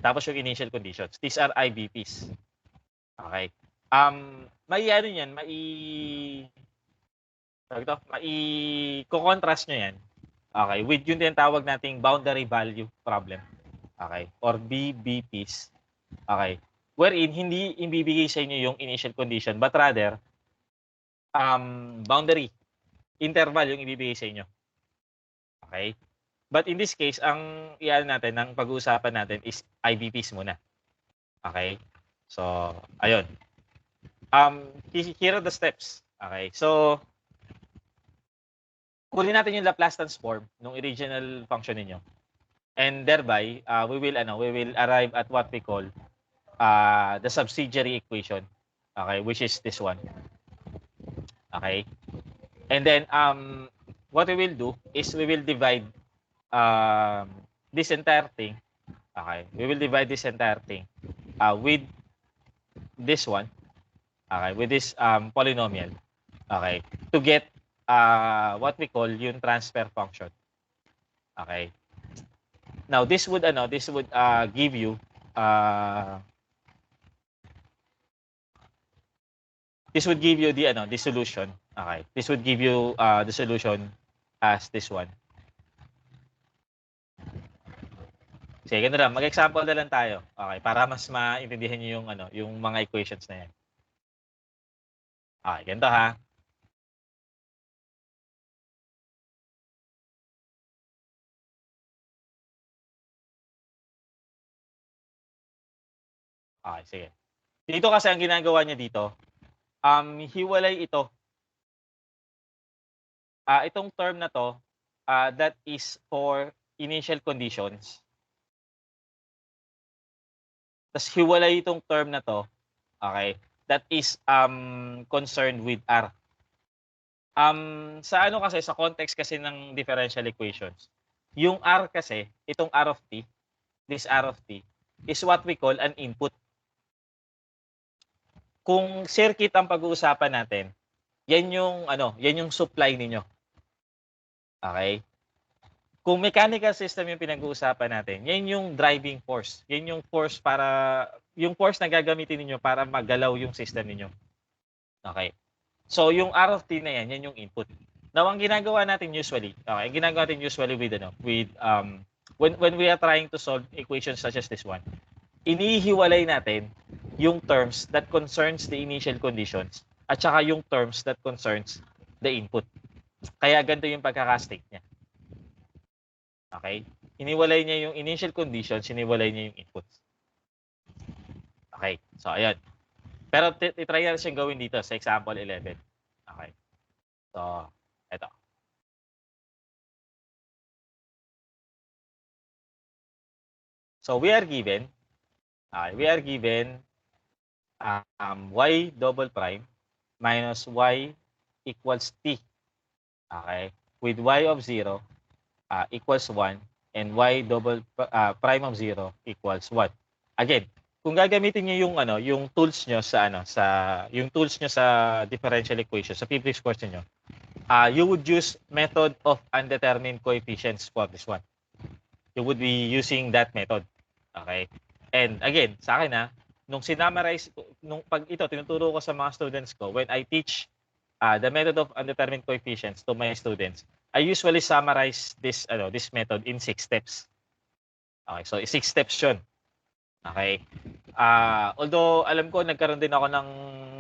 tapos yung initial conditions. These are IVPs. Okay. Ko-contrast nyo yan. Okay, with yung tinatawag nating boundary value problem. Okay, or BVPs. Okay. Wherein hindi ibibigay sa inyo yung initial condition but rather boundary interval yung ibibigay sa inyo. Okay? But in this case, ang pag-uusapan natin is IVPs muna. Okay? So, ayun. Here are the steps. Okay? So, kunin natin yung Laplace transform ng original function ninyo. And thereby, we will arrive at what we call the subsidiary equation. Okay? Which is this one. Okay? And then, what we will do is we will divide this entire thing. Okay? We will divide this entire thing with this one. Okay? With this polynomial. Okay? To get what we call yung transfer function. Okay? Now, this would give you the solution. Okay? This would give you the solution as this one. Sige, ganun lang. Mag-example na lang tayo. Okay, para mas maintindihan niyo yung mga equations na yan. Okay, ganito ha. Okay, sige. Dito kasi ang ginagawa niya dito, hiwalay ito. Itong term na to, that is for initial conditions. Tapos hiwalay itong term na to, okay, that is concerned with R. Sa context kasi ng differential equations, yung R kasi, itong R of t, this R of t, is what we call an input. Kung circuit ang pag-uusapan natin, yan yung supply ninyo. Okay? Kung mechanical system yung pinag-uusapan natin, yan yung driving force. Yan yung force na gagamitin niyo para maggalaw yung system niyo. Okay? So yung R of t na yan yung input. Now ang ginagawa natin usually, when we are trying to solve equations such as this one, inihiwalay natin yung terms that concerns the initial conditions at saka yung terms that concerns the input. Kaya ganito yung pagkaka-state niya. Okay? Iniwalay niya yung initial conditions, iniwalay niya yung inputs. Okay. So, ayan. Pero try na siyang gawin dito sa example 11. Okay. So, eto. So, we are given y double prime minus y equals t. Okay? With y of 0 equals 1 and y double prime of 0 equals 1. Again, kung gagamitin niyo yung tools niyo sa differential equation sa previous course niyo, you would use method of undetermined coefficients for this one. You would be using that method. Okay? And again, sa akin nung sinamarize, pag ito tinuturo ko sa mga students ko when I teach the method of undetermined coefficients to my students, I usually summarize this method in 6 steps. Okay, so 6 steps 'yun. Okay. Although alam ko nagkaroon din ako ng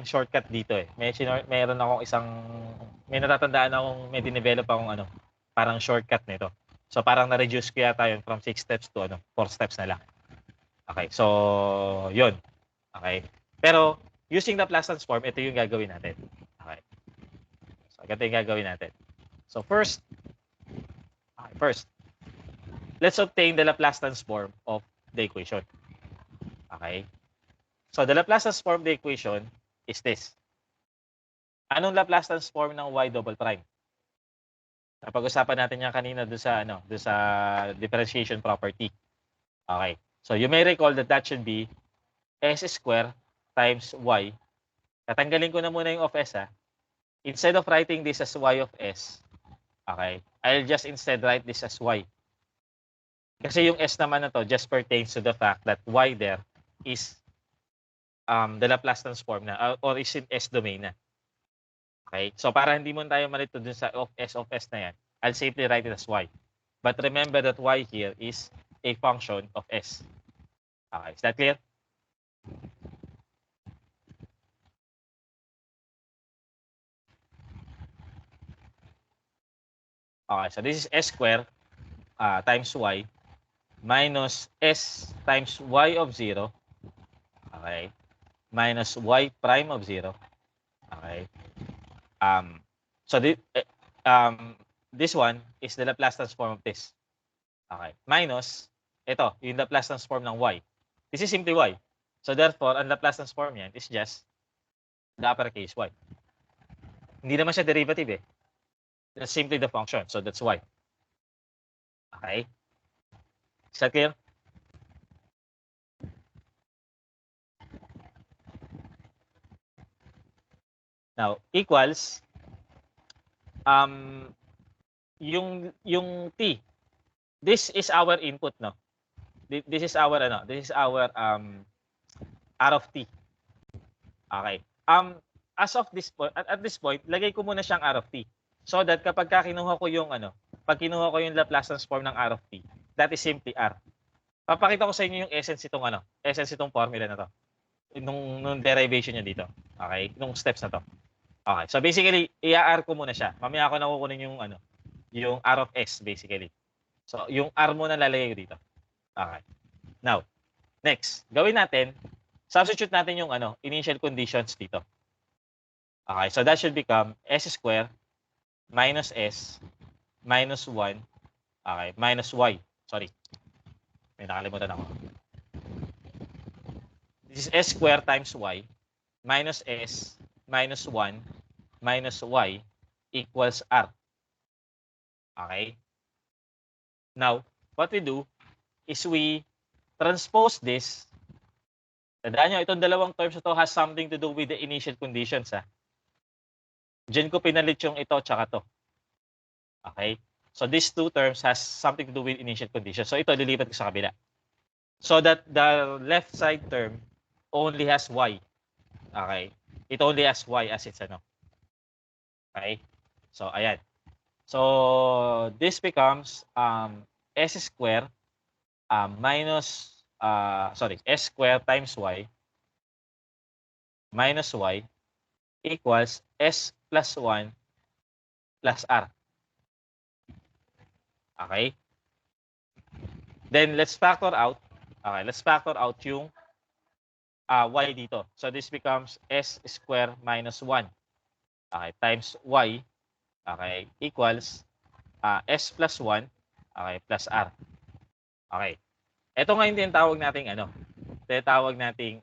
shortcut dito eh. Meron akong may natatandaan akong may dinevelop akong parang shortcut nito. So parang na-reduce ko yata yun from 6 steps to 4 steps na lang. Okay, so yun. Okay. Pero using the Laplace transform, ito yung gagawin natin. Okay. So ito yung gagawin natin. So first, let's obtain the Laplace transform of the equation. Okay. So the Laplace transform of the equation is this. Anong Laplace transform ng y double prime? Napag-usapan natin yan kanina doon sa differentiation property. Okay. So you may recall that should be s square times y. Tatanggalin ko na muna yung of s Instead of writing this as y of s, okay, I'll just instead write this as y. Kasi yung s naman na to just pertains to the fact that y there is the Laplace transform na or is in S domain na. Okay? So para hindi mo tayo malito dun sa of S na yan, I'll simply write it as y. But remember that y here is a function of S. Okay, is that clear? Okay, so this is S square times y minus S times y of 0. Okay. Minus y prime of 0. Okay. So this one is the Laplace transform of this. Okay. Minus ito, yung Laplace transform ng y. This is simply y. So therefore, ang Laplace transform yan is just the uppercase y. Hindi naman siya derivative eh. That's simply the function. So that's y. Okay. Is that clear? Now, equals yung t. This is our input, no? This is our r of t. Okay. As of this point, at this point, lagay ko muna siyang r of t. So that kapag kinuha ko yung pag kinuha ko yung Laplace transform ng r of t, that is simply r. Papakita ko sa inyo yung essence itong formula na to. Nung derivation niya dito. Okay? Nung steps na to. Okay. So basically, i-r ko muna siya. Mamaya ako nakukunin yung r of s basically. So yung r muna lalagay ko dito. Okay. Now, next, gawin natin, substitute natin yung initial conditions dito. Okay. So that should become s square minus s minus 1, okay, minus y. Sorry. May nakalimutan ako. This is s square times y minus s minus 1 minus y equals r. Okay? Now, what we do is we transpose this. Tandaan nyo, itong dalawang terms ito has something to do with the initial conditions. Diyan ko pinalit yung ito tsaka to. Okay? So these two terms has something to do with initial conditions. So ito, lilipat ko sa kabila. So that the left side term only has y. Okay? It only has y as its Okay? So, ayan. So, this becomes s square minus, s square times y minus y equals s plus 1 plus r. Okay? Then, let's factor out. Okay, let's factor out yung y dito. So, this becomes s square minus 1. Okay, times y. Okay, equals s plus 1. Okay, plus r. Okay. Ito ngayon din tawag nating tinatawag nating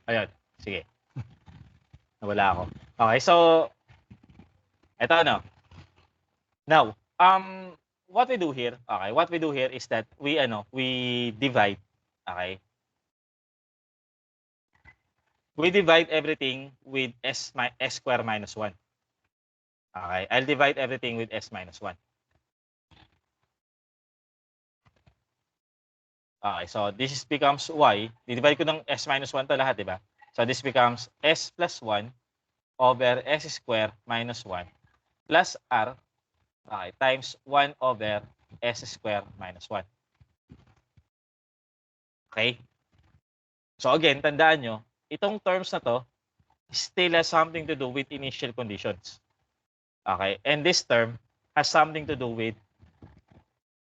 ayun, sige. Nawala ako. Okay, so ito ano. Now, what we do here, okay, what we do here is that we divide, okay? We divide everything with s square minus 1. Okay, I'll divide everything with s minus 1. Okay, so this becomes y. Divide ko ng s minus 1 to lahat, di ba? So this becomes s plus 1 over s square minus 1 plus r, okay, times 1 over s square minus 1. Okay? So again, tandaan nyo, itong terms na to still has something to do with initial conditions. Okay? And this term has something to do with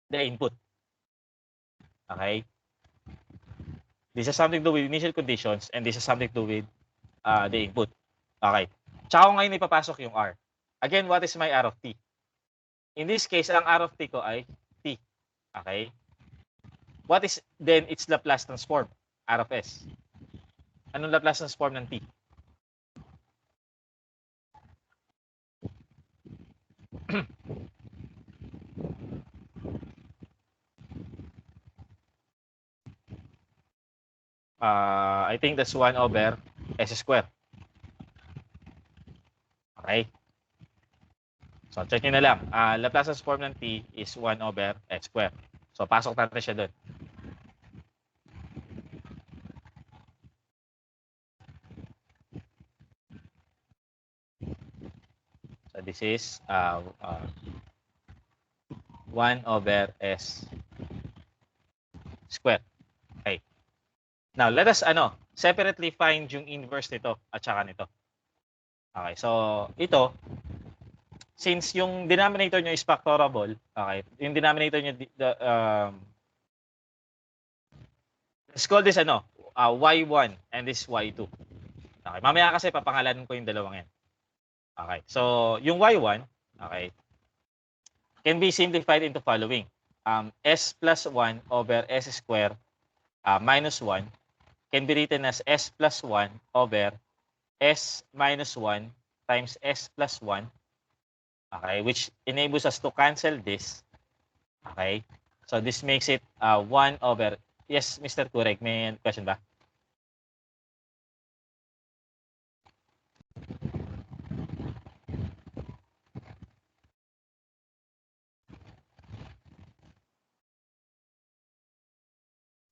the input. Okay? This has something to do with initial conditions and this has something to do with the input. Okay. Tsaka ko ngayon ipapasok yung R. Again, what is my R of t? In this case, ang R of t ko ay t. Okay? What is then its Laplace transform? R of s. Anong Laplace transform ng t? I think that's 1 over s square. Okay? So, check nyo na lang. Laplace transform ng t is 1 over s square. So, pasok natin siya doon. So, this is 1 over s square. Okay. Now, let us separately find yung inverse nito at saka nito. Okay, so ito, since yung denominator nyo is factorable, okay, yung denominator nyo, let's call this y1 and this y2. Okay, mamaya kasi papangalanan ko yung dalawang yan. Okay, so yung y1, okay, can be simplified into following. S plus 1 over s square minus 1 can be written as s plus 1 over s minus 1 times s plus 1. Okay, which enables us to cancel this. Okay, so this makes it 1 over, yes, Mr. Kurek, may question ba?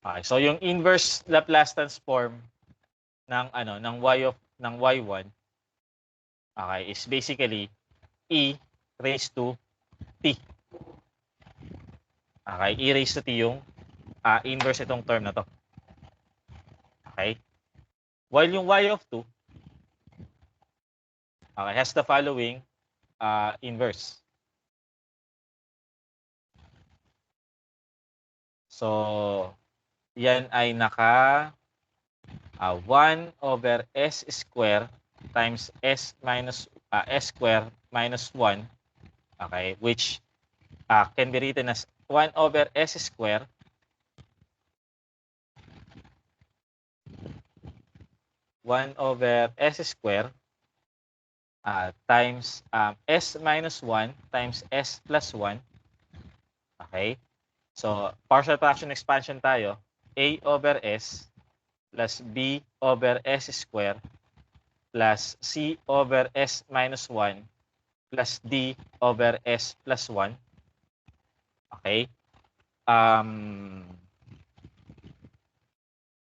Okay, so yung inverse Laplace transform ng ng y1, okay, is basically e raised to t. Okay, e raised to t yung inverse itong term na to. Okay? While yung y of 2, okay, has the following inverse. So, yan ay naka 1 over s square times s square minus 1, okay, which can be written as 1 over s square times s minus 1 times s plus 1. Okay? So, partial fraction expansion tayo. A over s plus b over s square plus c over s minus 1 plus d over s plus 1. Okay?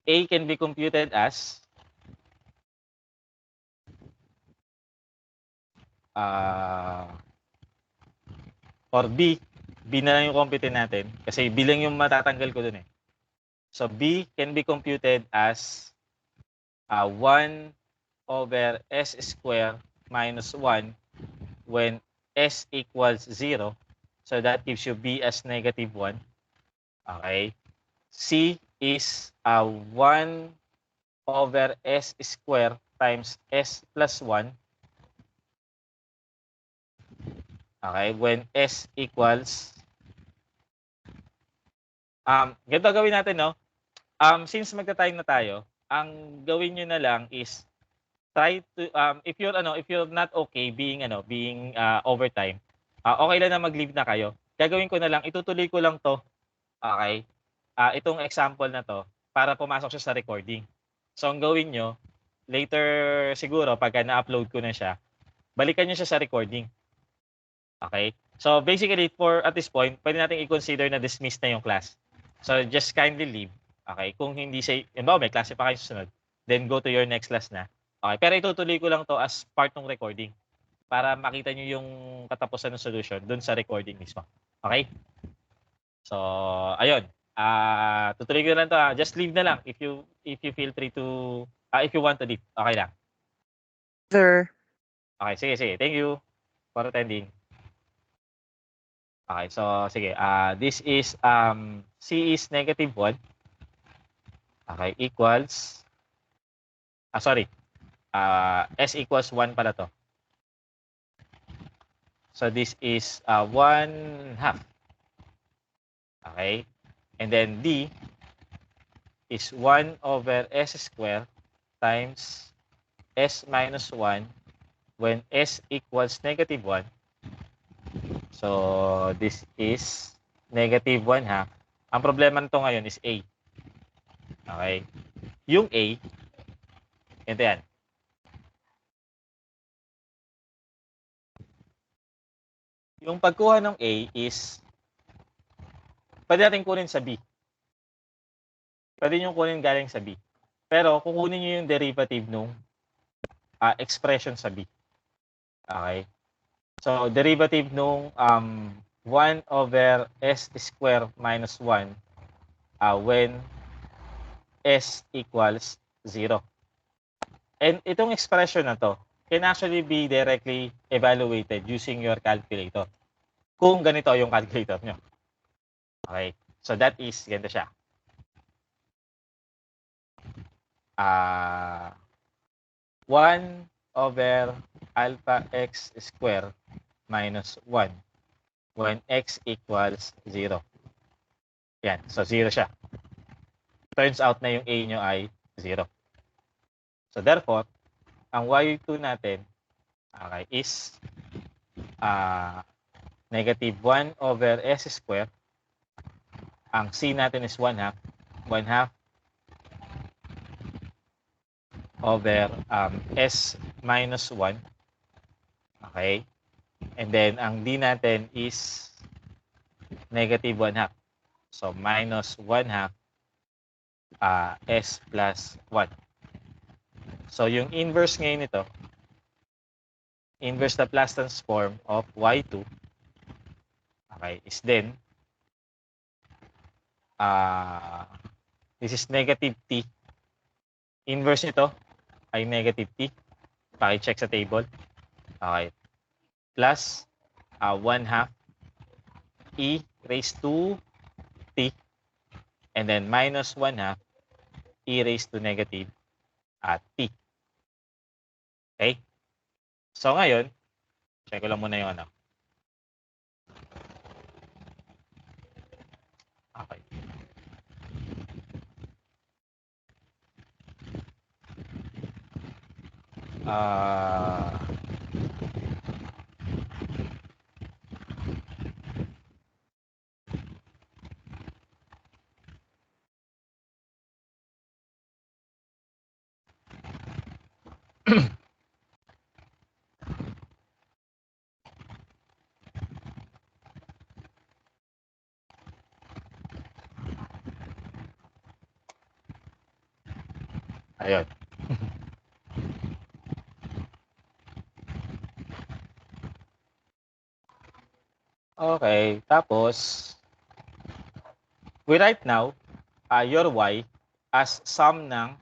A can be computed as or B na lang yung compute natin kasi B lang yung matatanggal ko dun eh. So B can be computed as 1 over s square minus 1 when s equals 0. So that gives you B as negative 1. Okay. C is 1 over s square times s plus 1. Okay, when s equals ganito gawin natin, no? Since magta-time na tayo, ang gawin nyo na lang is try to if you're not okay being overtime, okay lang na mag-leave na kayo. Gagawin ko na lang, itutuloy ko lang 'to, okay? Itong example na 'to para pumasok siya sa recording. So ang gawin nyo, later siguro pagka na-upload ko na siya, balikan niyo siya sa recording. Okay? So basically for at this point, pwede nating i-consider na dismissed na yung class. So just kindly leave. Okay? Kung hindi say, may klase pa kayo susunod, then go to your next class na. Okay? Pero itutuloy ko lang to as part ng recording para makita niyo yung katapusan ng solution dun sa recording mismo. Okay? So, ayun. Tutuloy ko na lang to. Just leave na lang if you feel free to if you want to leave. Okay lang. Sir. Okay, sige. Thank you for attending. Okay, so sige. This is C is -1. Okay, equals S equals 1 pala to. So this is 1/2. Okay? And then D is 1 over S squared times S minus 1 when S equals -1. So this is -1/2. Ang problema nito ngayon is A. Okay? Yung A, ito yan. Yung pagkuha ng A is pwede natin kunin sa B. Pwede nyo kunin galing sa B. Pero kukunin nyo yung derivative nung expression sa B. Okay? So, derivative nung 1 over S squared minus 1 when S equals 0. And itong expression na to can actually be directly evaluated using your calculator. Kung ganito yung calculator nyo. Okay? So, that is, ganito siya. 1 over alpha x squared minus 1 when x equals 0. Yan. So, 0 siya. Turns out na yung A nyo ay 0. So, therefore, ang y2 natin is -1 over s squared. Ang c natin is 1/2. 1/2 over s minus 1. Okay? And then, ang d natin is -1/2. So, minus 1/2 s plus 1. So, yung inverse ngayon nito, inverse Laplace transform of y2, okay, is then, this is -t. Inverse nito ay -t. Paki-check sa table. Okay. Plus 1/2 e raised to t. And then minus 1/2 e raised to negative t. Okay? So ngayon, check ko lang muna yung ano. Okay. Ayun. Okay, tapos we write now your y as sum ng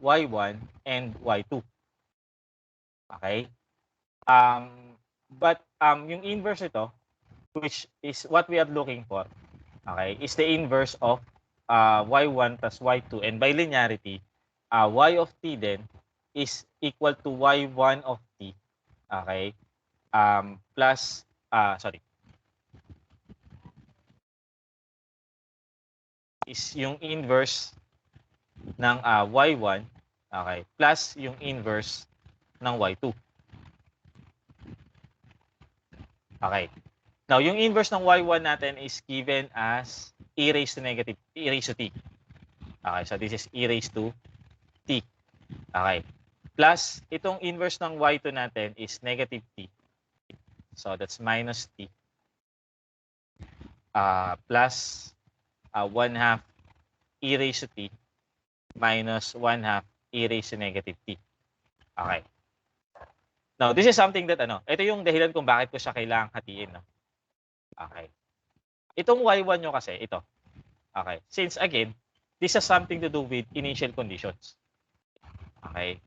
y1 and y2. Okay? But yung inverse ito, which is what we are looking for, okay, is the inverse of y1 plus y2. And by linearity, y of t then is equal to y1 of t, okay, plus, is yung inverse ng y1, okay, plus yung inverse ng y2. Okay. Now, yung inverse ng y1 natin is given as e raised to t. Okay, so this is e raised to t. Okay. Plus, itong inverse ng y2 natin is negative t. So, that's minus t. Plus 1/2 e raised to t minus 1/2 e raised to negative t. Okay. Now, this is something that, ito yung dahilan kung bakit ko siya kailangang hatiin, no? Okay. Itong y1 nyo kasi, ito. Okay. Since, again, this has something to do with initial conditions. Okay.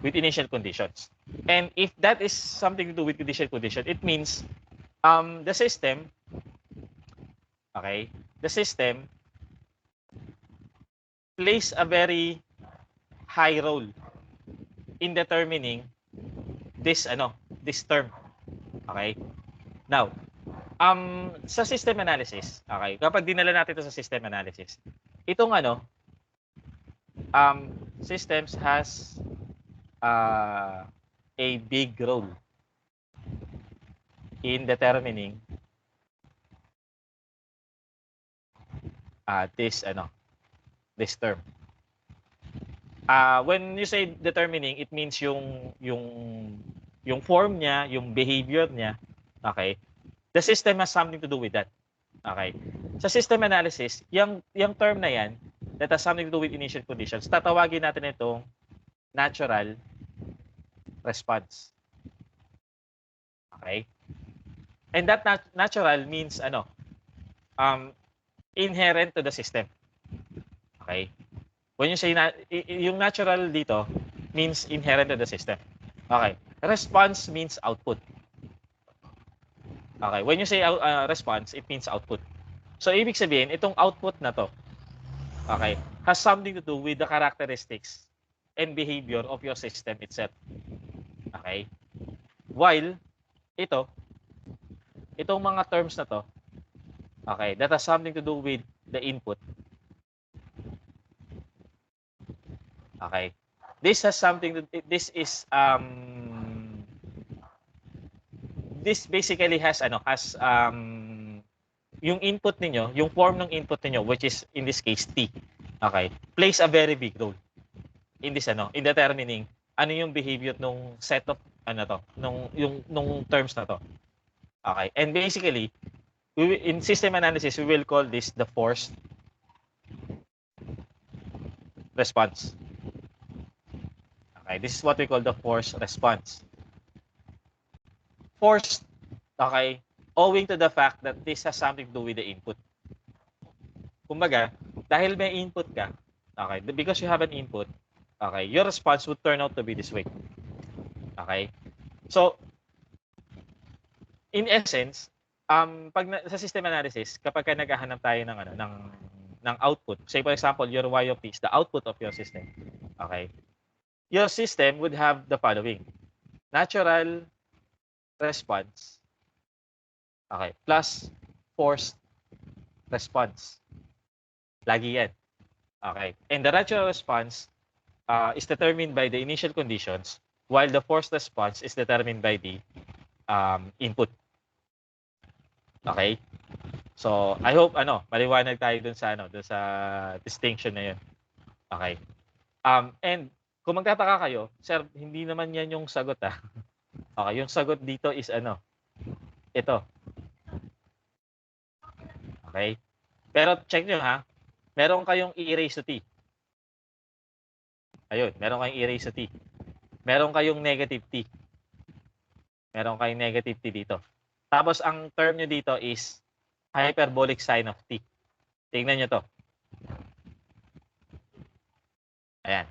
With initial conditions. And if that is something to do with initial condition, it means the system, okay, the system plays a very high role in determining this term. Okay? Now, sa system analysis, okay, kapag dinala natin ito sa system analysis, itong systems has a big role in determining this term. When you say determining, it means yung form niya, yung behavior niya, okay? The system has something to do with that. Okay? Sa system analysis, yung term na yan that has something to do with initial conditions, tatawagin natin itong natural response. Okay? And that natural means inherent to the system. Okay? When you say yung natural dito means inherent to the system. Okay. Response means output. Okay. When you say response, it means output. So, ibig sabihin, itong output na to, okay, has something to do with the characteristics and behavior of your system itself. Okay. While, itong mga terms na to, okay, that has something to do with the input. Okay. This has something to, this basically has yung input ninyo, yung form ng input ninyo, which is in this case t, okay, plays a very big role in this in determining yung behavior nung set of nung terms na to. Okay. And basically, in system analysis, we will call this the forced response. Okay, this is what we call the forced response. Forced, okay, owing to the fact that this has something to do with the input. Kumbaga, dahil may input ka, okay, because you have an input, okay, your response would turn out to be this way. Okay? So, in essence, sa system analysis, kapag ka naghahanap tayo ng output, say for example, your y of t is the output of your system. Okay? Your system would have the following. Natural response. Okay. Plus forced response. Lagi yan. Okay. And the natural response is determined by the initial conditions, while the forced response is determined by the input. Okay? So, I hope maliwanag tayo dun sa distinction na yun. Okay. And kung magtataka kayo, sir, hindi naman yan yung sagot Okay, yung sagot dito is ito. Okay? Pero check nyo meron kayong e raised to t. Ayun, meron kayong e raised to t. Meron kayong negative t. Meron kayong negative t dito. Tapos ang term nyo dito is hyperbolic sine of t. Tingnan nyo to. Ayan.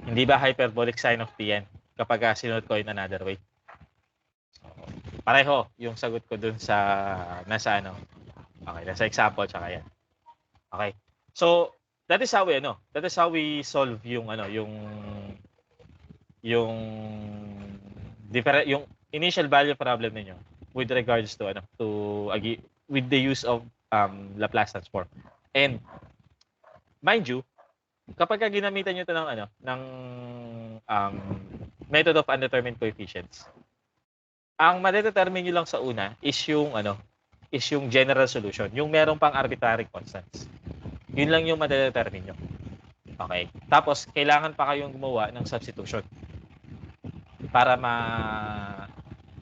Hindi ba hyperbolic sine of t yan? Kapag sinunod ko in another way. So, pareho yung sagot ko dun sa nasa Okay, nasa example tsaka yan. Okay. So, that is how we solve yung yung initial value problem niyo with regards to with the use of Laplace Transform. And mind you, kapag ginamitan nyo ito ng method of undetermined coefficients, ang madedetermine nyo lang sa una is yung general solution, yung merong pang arbitrary constants. Yun lang yung madedetermine nyo. Okay. Tapos kailangan pa kayong gumawa ng substitution para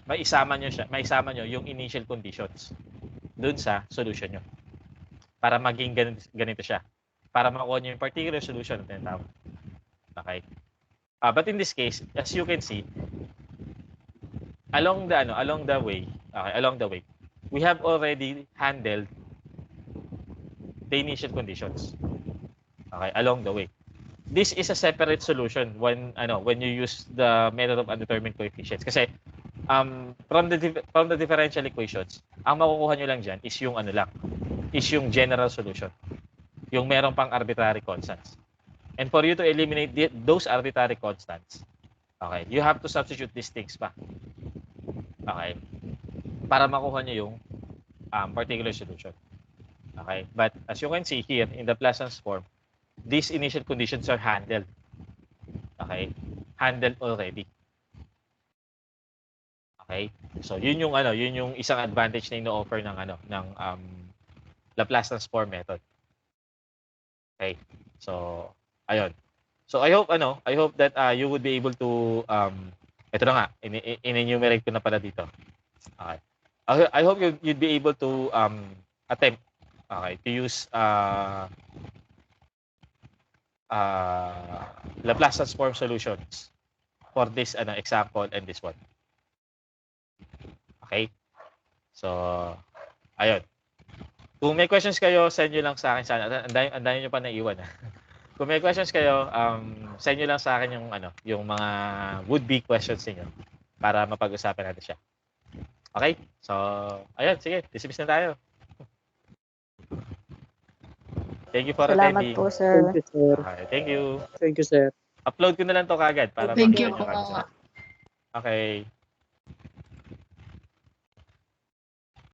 maisama nyo yung initial conditions dun sa solution nyo para maging ganito siya, para makuha nyo yung particular solution na tinatawag. Okay. But in this case, as you can see, along the way, we have already handled the initial conditions. Okay, along the way. This is a separate solution when you use the method of undetermined coefficients. Kasi from the differential equations, ang makukuha nyo lang dyan is yung general solution. Yung merong pang arbitrary constants. And for you to eliminate those arbitrary constants, okay, you have to substitute these things pa. Okay? Para makuha nyo yung particular solution. Okay? But as you can see here in the Laplace transform, these initial conditions are handled. Okay? Handled already. Okay? So yun yung isang advantage na ino-offer ng Laplace transform method. Okay? So ayun. So I hope that you would be able to ito na nga, in-enumerate ko na pala dito. Okay. I hope you'd be able to attempt to use Laplace transform solutions for this example and this one. Okay? So ayun. Kung may questions kayo, send nyo lang sa akin sana. Andayin nyo pa naiwan. Kung may questions kayo, send nyo lang sa akin yung mga would-be questions niyo para mapag-usapan natin siya. Okay? So, ayun, sige, dismiss na tayo. Thank you for attending. Salamat po, sir. Thank you, sir. Okay, thank you. Thank you, sir. Upload ko na lang to kagad para Thank you makita nyo po. kagad. Okay.